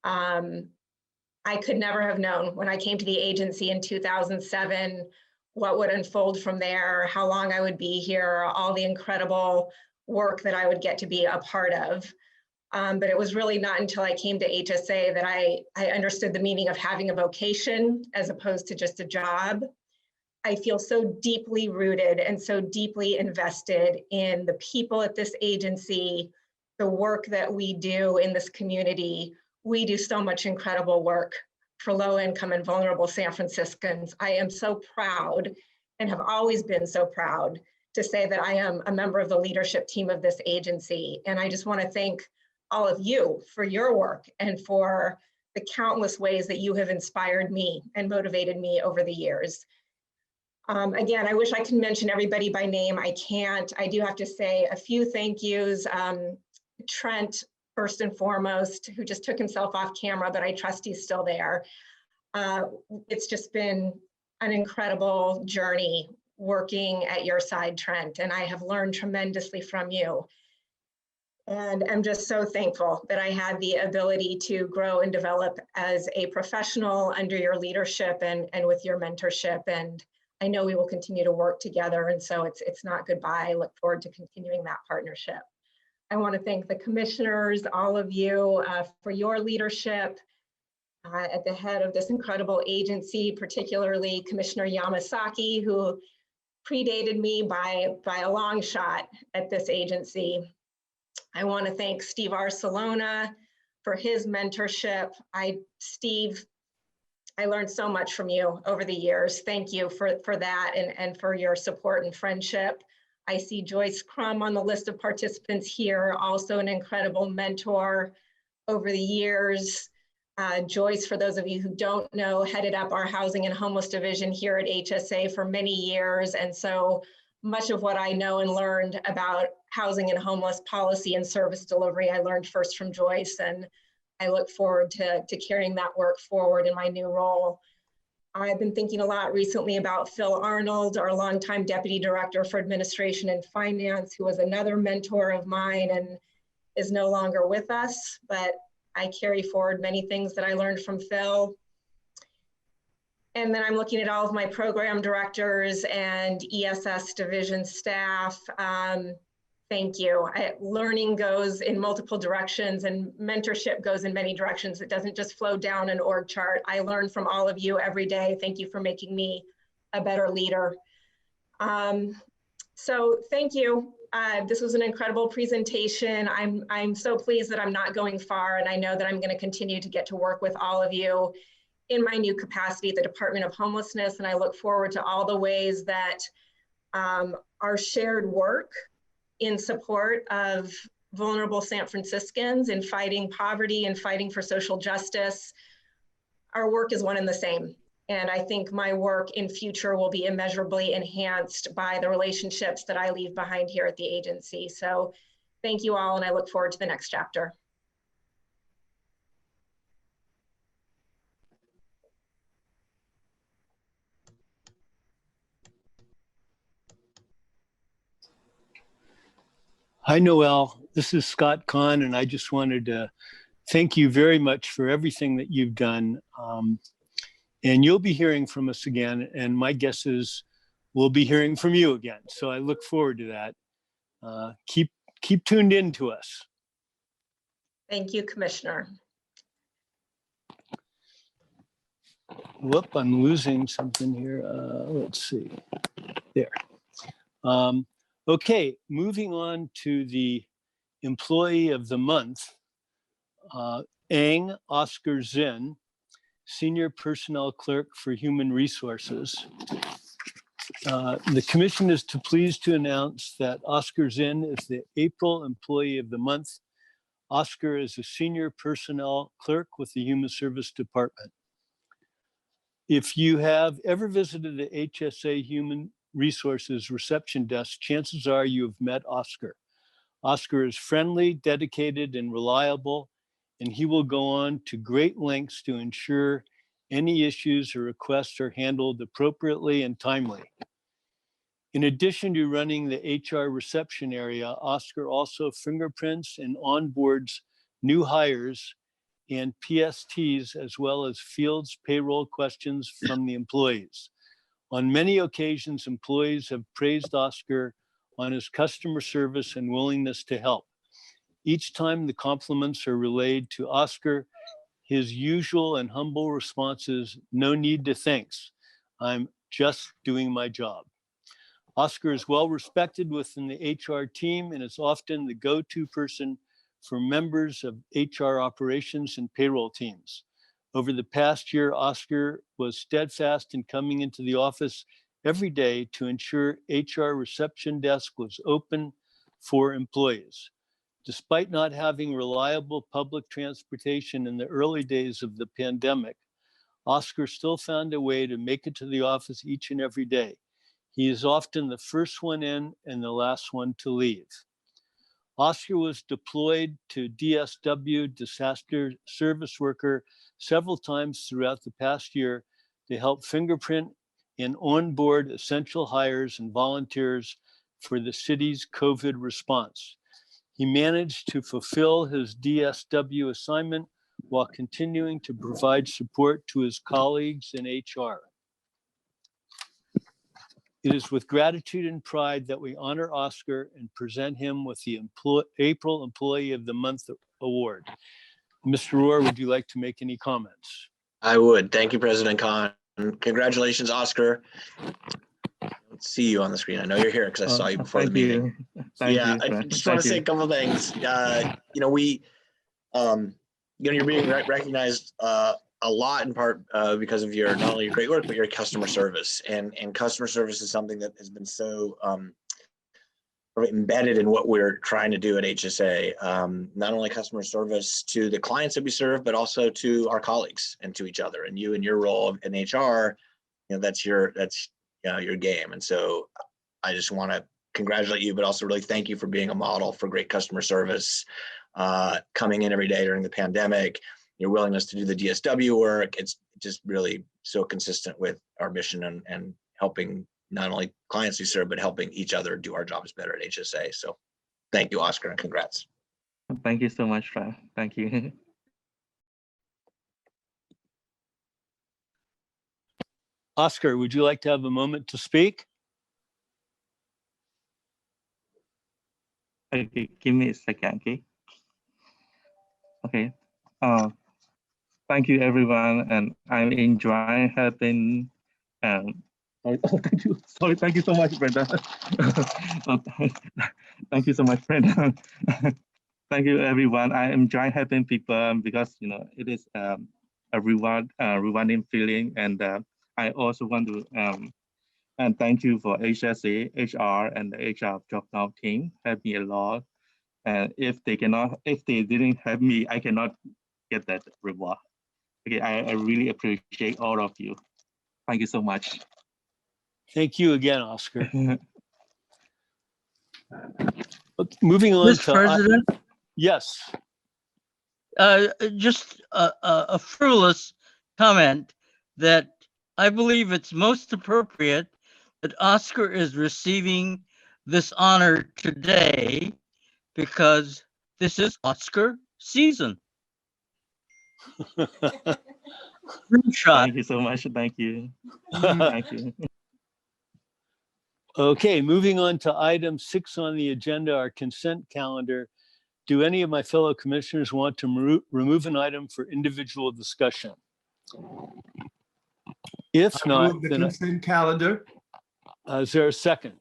I could never have known when I came to the agency in 2007 what would unfold from there, how long I would be here, all the incredible work that I would get to be a part of. But it was really not until I came to HSA that I understood the meaning of having a vocation as opposed to just a job. I feel so deeply rooted and so deeply invested in the people at this agency, the work that we do in this community. We do so much incredible work for low-income and vulnerable San Franciscans. I am so proud and have always been so proud to say that I am a member of the leadership team of this agency. And I just want to thank all of you for your work and for the countless ways that you have inspired me and motivated me over the years. Again, I wish I could mention everybody by name. I can't. I do have to say a few thank yous. Trent, first and foremost, who just took himself off camera, but I trust he's still there. It's just been an incredible journey working at your side, Trent, and I have learned tremendously from you. And I'm just so thankful that I had the ability to grow and develop as a professional under your leadership and with your mentorship. And I know we will continue to work together. And so it's not goodbye. I look forward to continuing that partnership. I want to thank the commissioners, all of you, for your leadership at the head of this incredible agency, particularly Commissioner Yamasaki, who predated me by a long shot at this agency. I want to thank Steve Arcelona for his mentorship. Steve, I learned so much from you over the years. Thank you for that and for your support and friendship. I see Joyce Crum on the list of participants here, also an incredible mentor over the years. Joyce, for those of you who don't know, headed up our housing and homeless division here at HSA for many years. And so much of what I know and learned about housing and homeless policy and service delivery, I learned first from Joyce, and I look forward to carrying that work forward in my new role. I've been thinking a lot recently about Phil Arnold, our longtime Deputy Director for Administration and Finance, who was another mentor of mine and is no longer with us, but I carry forward many things that I learned from Phil. And then I'm looking at all of my program directors and ESS division staff. Thank you. Learning goes in multiple directions and mentorship goes in many directions. It doesn't just flow down an org chart. I learn from all of you every day. Thank you for making me a better leader. So thank you. This was an incredible presentation. I'm so pleased that I'm not going far, and I know that I'm going to continue to get to work with all of you in my new capacity at the Department of Homelessness, and I look forward to all the ways that our shared work in support of vulnerable San Franciscans in fighting poverty and fighting for social justice. Our work is one and the same. And I think my work in future will be immeasurably enhanced by the relationships that I leave behind here at the agency. So thank you all, and I look forward to the next chapter. Hi, Noel. This is Scott Kahn, and I just wanted to thank you very much for everything that you've done. And you'll be hearing from us again, and my guess is we'll be hearing from you again. So I look forward to that. Keep tuned in to us. Thank you, Commissioner. Whoop, I'm losing something here. Let's see. There. Okay, moving on to the Employee of the Month, Ang Oscar Zinn, Senior Personnel Clerk for Human Resources. The commission is pleased to announce that Oscar Zinn is the April Employee of the Month. Oscar is a Senior Personnel Clerk with the Human Service Department. If you have ever visited the HSA Human Resources reception desk, chances are you have met Oscar. Oscar is friendly, dedicated, and reliable, and he will go on to great lengths to ensure any issues or requests are handled appropriately and timely. In addition to running the HR reception area, Oscar also fingerprints and onboards new hires and PSTs, as well as fields payroll questions from the employees. On many occasions, employees have praised Oscar on his customer service and willingness to help. Each time the compliments are relayed to Oscar, his usual and humble response is, "No need to thanks. I'm just doing my job." Oscar is well respected within the HR team and is often the go-to person for members of HR operations and payroll teams. Over the past year, Oscar was steadfast in coming into the office every day to ensure HR reception desk was open for employees. Despite not having reliable public transportation in the early days of the pandemic, Oscar still found a way to make it to the office each and every day. He is often the first one in and the last one to leave. Oscar was deployed to DSW, disaster service worker, several times throughout the past year to help fingerprint and onboard essential hires and volunteers for the city's COVID response. He managed to fulfill his DSW assignment while continuing to provide support to his colleagues in HR. It is with gratitude and pride that we honor Oscar and present him with the April Employee of the Month Award. Mr. Rohr, would you like to make any comments? I would. Thank you, President Kahn. Congratulations, Oscar. I don't see you on the screen. I know you're here because I saw you before the meeting. I just want to say a couple of things. You're being recognized a lot in part because of your not only your great work, but your customer service. And customer service is something that has been so embedded in what we're trying to do at HSA. Not only customer service to the clients that we serve, but also to our colleagues and to each other. And you in your role in HR, that's your game. And so I just want to congratulate you, but also really thank you for being a model for great customer service, coming in every day during the pandemic. Your willingness to do the DSW work, it's just really so consistent with our mission and helping not only clients we serve, but helping each other do our jobs better at HSA. So thank you, Oscar, and congrats. Thank you so much, Trav. Thank you. Oscar, would you like to have a moment to speak? Okay, give me a second, okay? Okay. Thank you, everyone, and I'm enjoying helping. Sorry, oh, thank you. Sorry, thank you so much, Brenda. Oh, thank you so much, Brenda. Thank you, everyone. I enjoy helping people because it is a rewarding feeling, and I also want to and thank you for HSA, HR, and the HR Job Now team. Helped me a lot. And if they didn't help me, I cannot get that reward. Okay, I really appreciate all of you. Thank you so much. Thank you again, Oscar. Moving on Mr. President, yes. just a frivolous comment that I believe it's most appropriate that Oscar is receiving this honor today because this is Oscar season. Thank you so much. Thank you. Thank you. Okay, moving on to item 6 on the agenda, our consent calendar. Do any of my fellow commissioners want to remove an item for individual discussion? If I not, move the then consent calendar. Is there a second?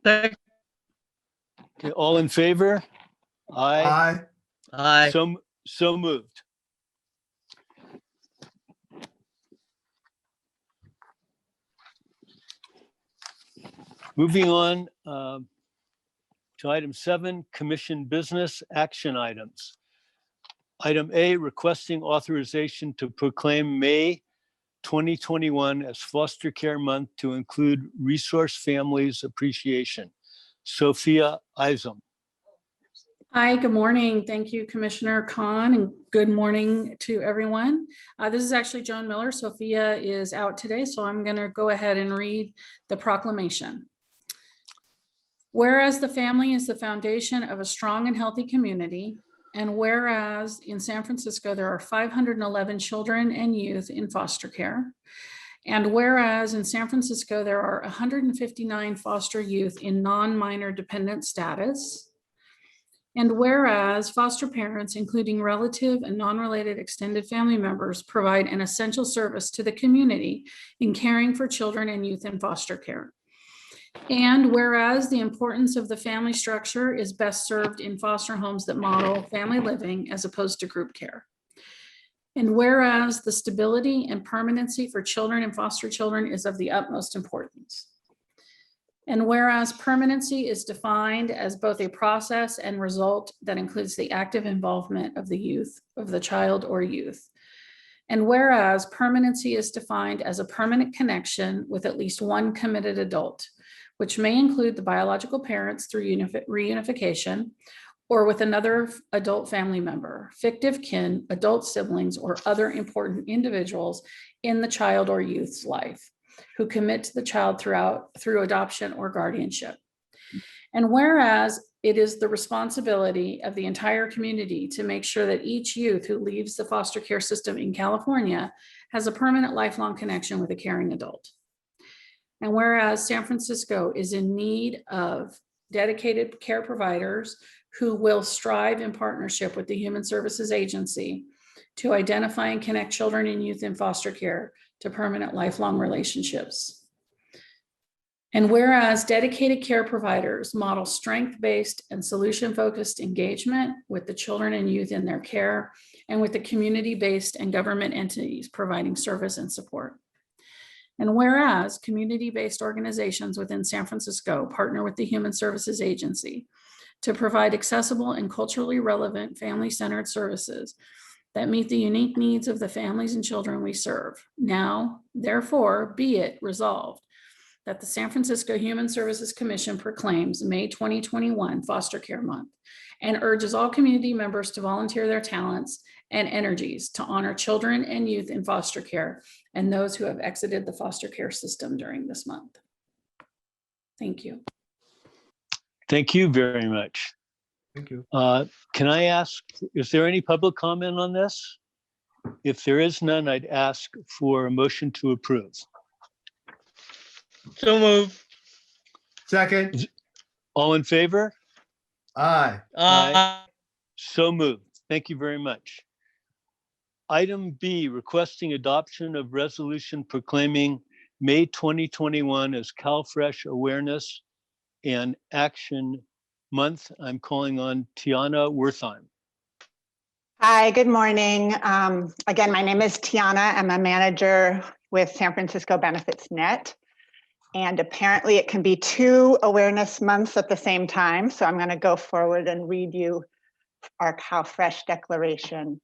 Second. Okay, all in favor? Aye. Aye. Aye. So moved. Moving on to item 7, commission business action items. Item A, requesting authorization to proclaim May 2021 as Foster Care Month to include Resource Families Appreciation. Sophia Isom. Hi, good morning. Thank you, Commissioner Khan, and good morning to everyone. This is actually Joan Miller. Sophia is out today, so I'm going to go ahead and read the proclamation. Whereas the family is the foundation of a strong and healthy community, and whereas in San Francisco there are 511 children and youth in foster care, and whereas in San Francisco there are 159 foster youth in non-minor dependent status, and whereas foster parents, including relative and non-related extended family members, provide an essential service to the community in caring for children and youth in foster care. And whereas the importance of the family structure is best served in foster homes that model family living as opposed to group care. And whereas the stability and permanency for children and foster children is of the utmost importance. And whereas permanency is defined as both a process and result that includes the active involvement of the youth, of the child or youth. And whereas permanency is defined as a permanent connection with at least one committed adult, which may include the biological parents through reunification or with another adult family member, fictive kin, adult siblings, or other important individuals in the child or youth's life who commit to the child through adoption or guardianship. And whereas it is the responsibility of the entire community to make sure that each youth who leaves the foster care system in California has a permanent lifelong connection with a caring adult. And whereas San Francisco is in need of dedicated care providers who will strive in partnership with the Human Services Agency to identify and connect children and youth in foster care to permanent lifelong relationships. And whereas dedicated care providers model strength-based and solution-focused engagement with the children and youth in their care and with the community-based and government entities providing service and support. And whereas community-based organizations within San Francisco partner with the Human Services Agency to provide accessible and culturally relevant family-centered services that meet the unique needs of the families and children we serve. Now, therefore, be it resolved that the San Francisco Human Services Commission proclaims May 2021 Foster Care Month and urges all community members to volunteer their talents and energies to honor children and youth in foster care and those who have exited the foster care system during this month. Thank you. Thank you very much. Thank you. Can I ask, is there any public comment on this? If there is none, I'd ask for a motion to approve. So move. Second. All in favor? Aye. So moved. Thank you very much. Item B, requesting adoption of resolution proclaiming May 2021 as CalFresh Awareness and Action Month. I'm calling on Tiana Wertheim. Hi, good morning. Again, my name is Tiana. I'm a manager with San Francisco Benefits Net. And apparently it can be 2 awareness months at the same time. So I'm going to go forward and read you our CalFresh declaration.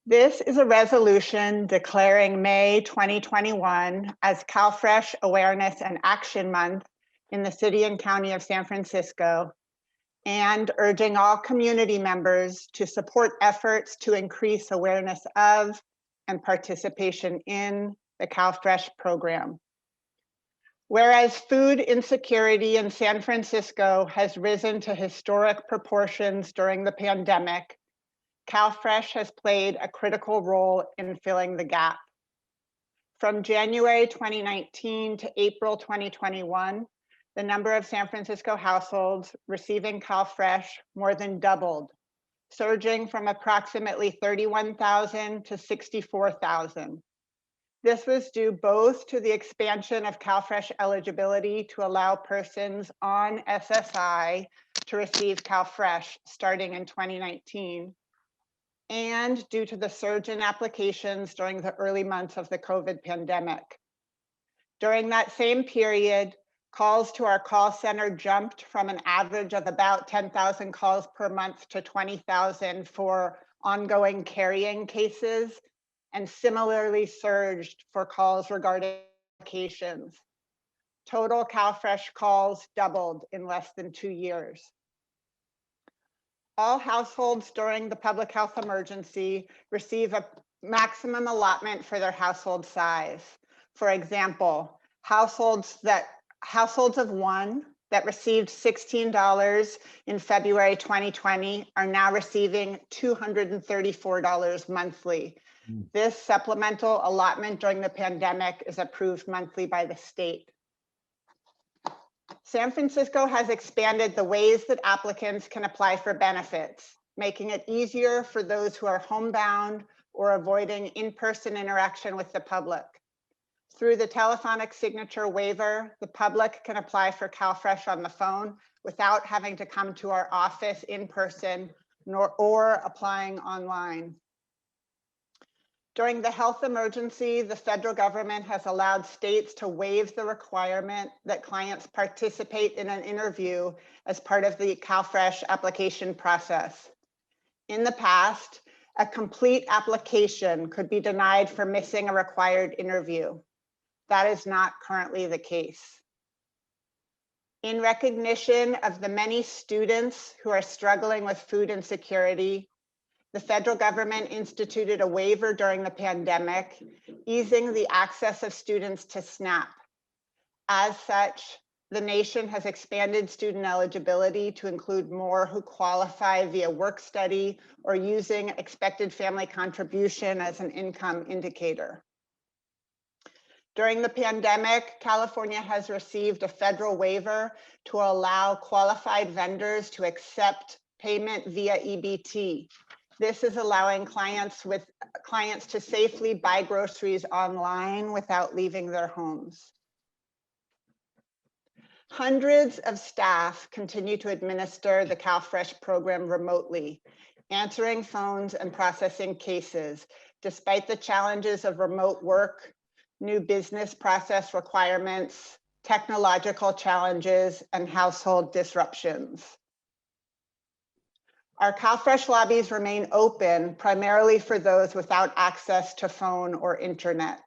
This is a resolution declaring May 2021 as CalFresh Awareness and Action Month in the City and County of San Francisco, and urging all community members to support efforts to increase awareness of and participation in the CalFresh program. Whereas food insecurity in San Francisco has risen to historic proportions during the pandemic, CalFresh has played a critical role in filling the gap. From January 2019 to April 2021, the number of San Francisco households receiving CalFresh more than doubled, surging from approximately 31,000 to 64,000. This was due both to the expansion of CalFresh eligibility to allow persons on SSI to receive CalFresh starting in 2019, and due to the surge in applications during the early months of the COVID pandemic. During that same period, calls to our call center jumped from an average of about 10,000 calls per month to 20,000 for ongoing carrying cases, and similarly surged for calls regarding applications. Total CalFresh calls doubled in less than 2 years. All households during the public health emergency receive a maximum allotment for their household size. For example, households of 1 that received $16 in February 2020 are now receiving $234 monthly. This supplemental allotment during the pandemic is approved monthly by the state. San Francisco has expanded the ways that applicants can apply for benefits, making it easier for those who are homebound or avoiding in-person interaction with the public. Through the telephonic signature waiver, the public can apply for CalFresh on the phone without having to come to our office in person or applying online. During the health emergency, the federal government has allowed states to waive the requirement that clients participate in an interview as part of the CalFresh application process. In the past, a complete application could be denied for missing a required interview. That is not currently the case. In recognition of the many students who are struggling with food insecurity, the federal government instituted a waiver during the pandemic, easing the access of students to SNAP. As such, the nation has expanded student eligibility to include more who qualify via work study or using expected family contribution as an income indicator. During the pandemic, California has received a federal waiver to allow qualified vendors to accept payment via EBT. This is allowing clients to safely buy groceries online without leaving their homes. Hundreds of staff continue to administer the CalFresh program remotely, answering phones and processing cases, despite the challenges of remote work, new business process requirements, technological challenges, and household disruptions. Our CalFresh lobbies remain open primarily for those without access to phone or internet.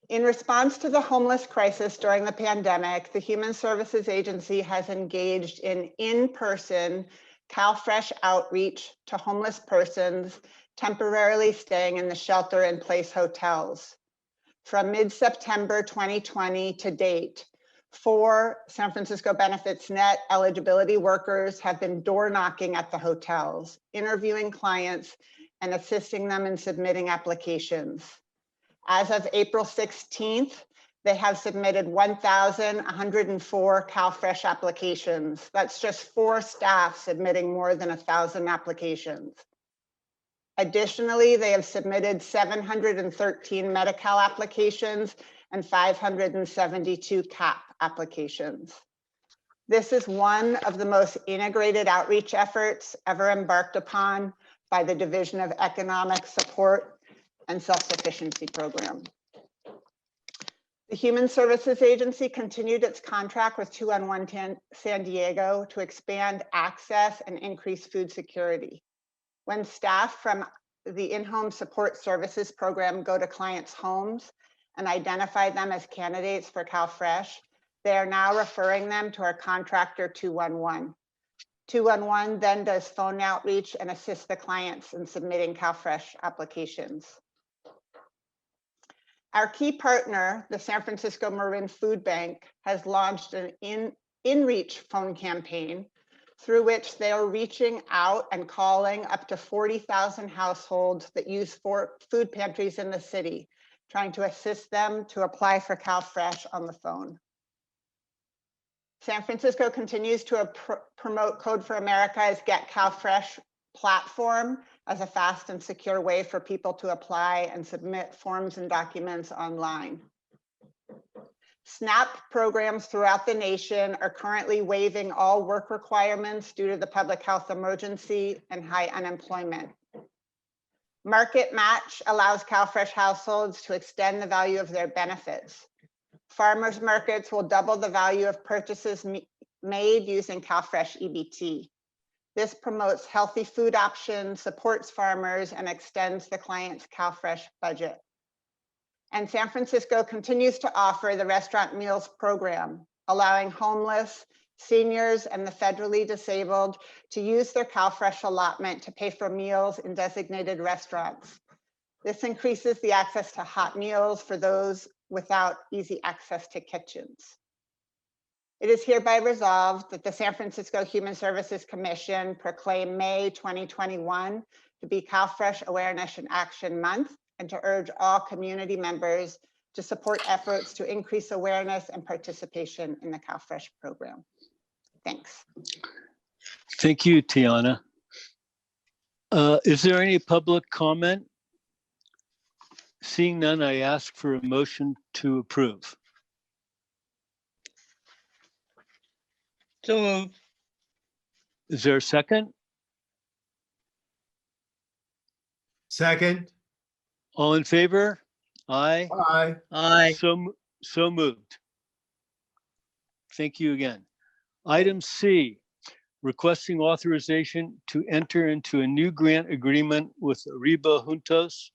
In response to the homeless crisis during the pandemic, the Human Services Agency has engaged in-person CalFresh outreach to homeless persons temporarily staying in the shelter-in-place hotels. From mid-September 2020 to date, 4 San Francisco Benefits Net eligibility workers have been door knocking at the hotels, interviewing clients, and assisting them in submitting applications. As of April 16th, They have submitted 1,104 CalFresh applications. That's just 4 staff submitting more than 1,000 applications. Additionally, they have submitted 713 Medi-Cal applications and 572 CAP applications. This is one of the most integrated outreach efforts ever embarked upon by the Division of Economic Support and Self-Sufficiency Program. The Human Services Agency continued its contract with 211 San Diego to expand access and increase food security. When staff from the in-home support services program go to clients' homes and identify them as candidates for CalFresh, they are now referring them to our contractor 211. 211 then does phone outreach and assists the clients in submitting CalFresh applications. Our key partner, the San Francisco Marin Food Bank, has launched an in-reach phone campaign through which they are reaching out and calling up to 40,000 households that use food pantries in the city, trying to assist them to apply for CalFresh on the phone. San Francisco continues to promote Code for America's Get CalFresh platform as a fast and secure way for people to apply and submit forms and documents online. SNAP programs throughout the nation are currently waiving all work requirements due to the public health emergency and high unemployment. Market Match allows CalFresh households to extend the value of their benefits. Farmers markets will double the value of purchases made using CalFresh EBT. This promotes healthy food options, supports farmers, and extends the client's CalFresh budget. And San Francisco continues to offer the Restaurant Meals Program, allowing homeless, seniors, and the federally disabled to use their CalFresh allotment to pay for meals in designated restaurants. This increases the access to hot meals for those without easy access to kitchens. It is hereby resolved that the San Francisco Human Services Commission proclaim May 2021 to be CalFresh Awareness and Action Month, and to urge all community members to support efforts to increase awareness and participation in the CalFresh program. Thanks. Thank you, Tiana. Is there any public comment? Seeing none, I ask for a motion to approve. So moved. Is there a second? Second. All in favor? Aye. Aye. Aye. So moved. Thank you again. Item C, requesting authorization to enter into a new grant agreement with Arriba Juntos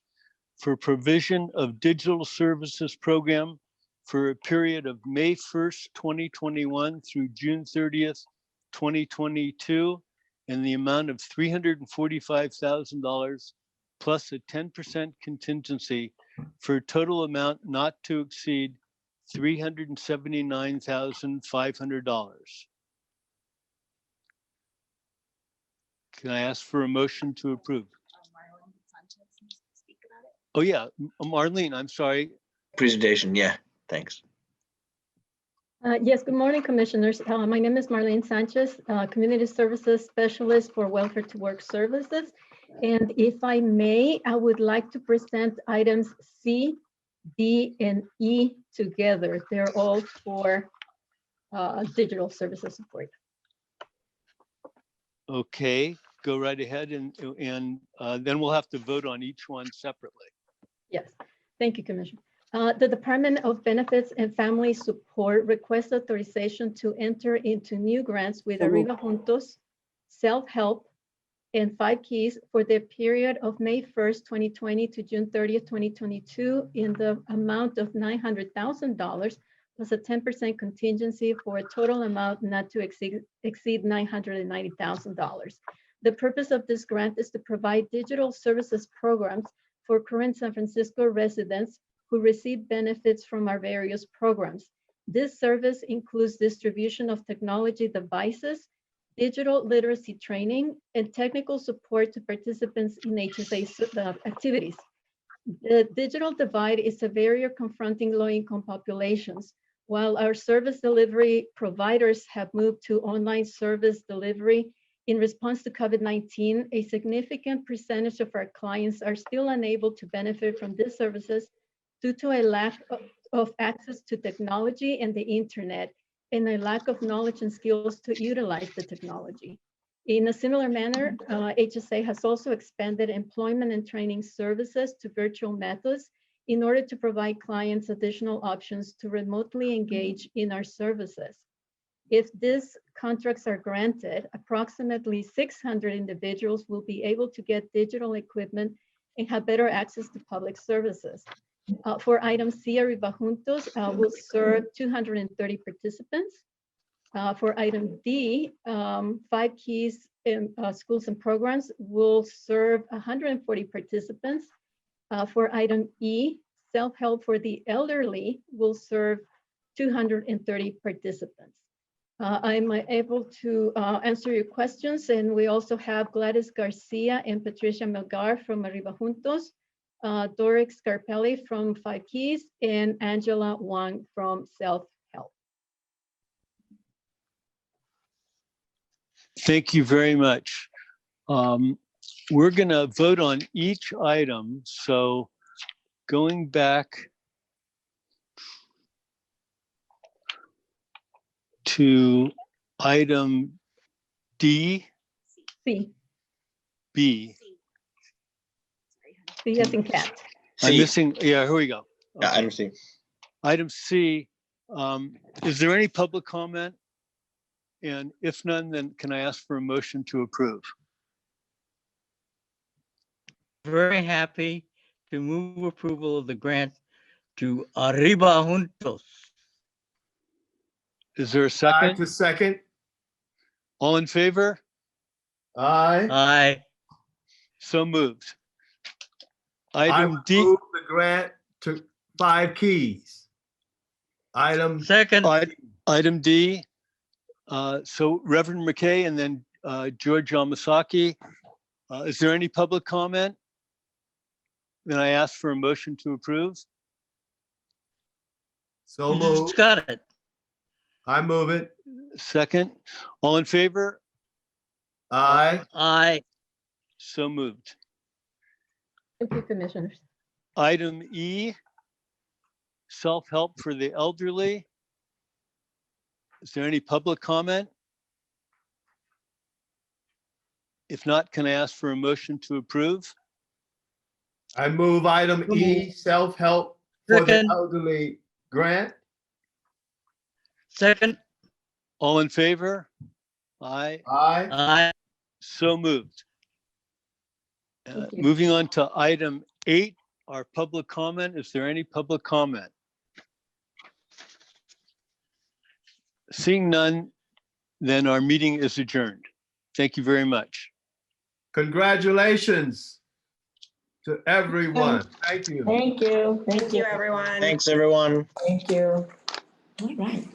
for provision of digital services program for a period of May 1st, 2021 through June 30th, 2022, in the amount of $345,000 plus a 10% contingency for a total amount not to exceed $379,500. Can I ask for a motion to approve? Oh yeah, Marlene, I'm sorry. Presentation, yeah, thanks. Yes, good morning, Commissioners. My name is Marlene Sanchez, Community Services Specialist for Welfare to Work Services. And if I may, I would like to present items C, D, and E together. They're all for digital services support. Okay, go right ahead and then we'll have to vote on each one separately. Yes, thank you, Commissioner. The Department of Benefits and Family Support requests authorization to enter into new grants with Arriba Juntos, Self-Help, and 5 Keys for the period of May 1st, 2020 to June 30th, 2022 in the amount of $900,000 plus a 10% contingency for a total amount not to exceed $990,000. The purpose of this grant is to provide digital services programs for current San Francisco residents who receive benefits from our various programs. This service includes distribution of technology devices, digital literacy training, and technical support to participants in HSA activities. The digital divide is a barrier confronting low-income populations. While our service delivery providers have moved to online service delivery in response to COVID-19, a significant percentage of our clients are still unable to benefit from these services due to a lack of access to technology and the internet, and a lack of knowledge and skills to utilize the technology. In a similar manner, HSA has also expanded employment and training services to virtual methods in order to provide clients additional options to remotely engage in our services. If these contracts are granted, approximately 600 individuals will be able to get digital equipment and have better access to public services. For item C, Arriba Juntos will serve 230 participants. For item D, 5 Keys in schools and programs will serve 140 participants. For item E, self-help for the elderly will serve 230 participants. I'm able to answer your questions, and we also have Gladys Garcia and Patricia Melgar from Arriba Juntos, Doric Scarpelli from 5 Keys, and Angela Wang from Self-Help. Thank you very much. We're going to vote on each item. So going back to item D, C. B. C as in cat. I'm C. missing, yeah, here we go. Yeah, item C. Item C, is there any public comment? And if none, then can I ask for a motion to approve? Very happy to move approval of the grant to Arriba Juntos. Is there a second? To second. All in favor? Aye. Aye. So moved. I Item D. move the grant to 5 Keys. Item. Second. Item D. So Reverend McKay and then George Yamasaki. Is there any public comment? Then I ask for a motion to approve. So You moved. just got it. I move it. Second. All in favor? Aye. Aye. So moved. Thank you, Commissioners. Item E, self-help for the elderly. Is there any public comment? If not, can I ask for a motion to approve? I move item E, self-help for the Second. elderly grant. Second. All in favor? Aye. Aye. Aye. So moved. Moving on to item 8, our public comment. Is there any public comment? Seeing none, then our meeting is adjourned. Thank you very much. Congratulations to everyone. Thank you. Thank you. Thank you, everyone. Thanks, everyone. Thank you. All right.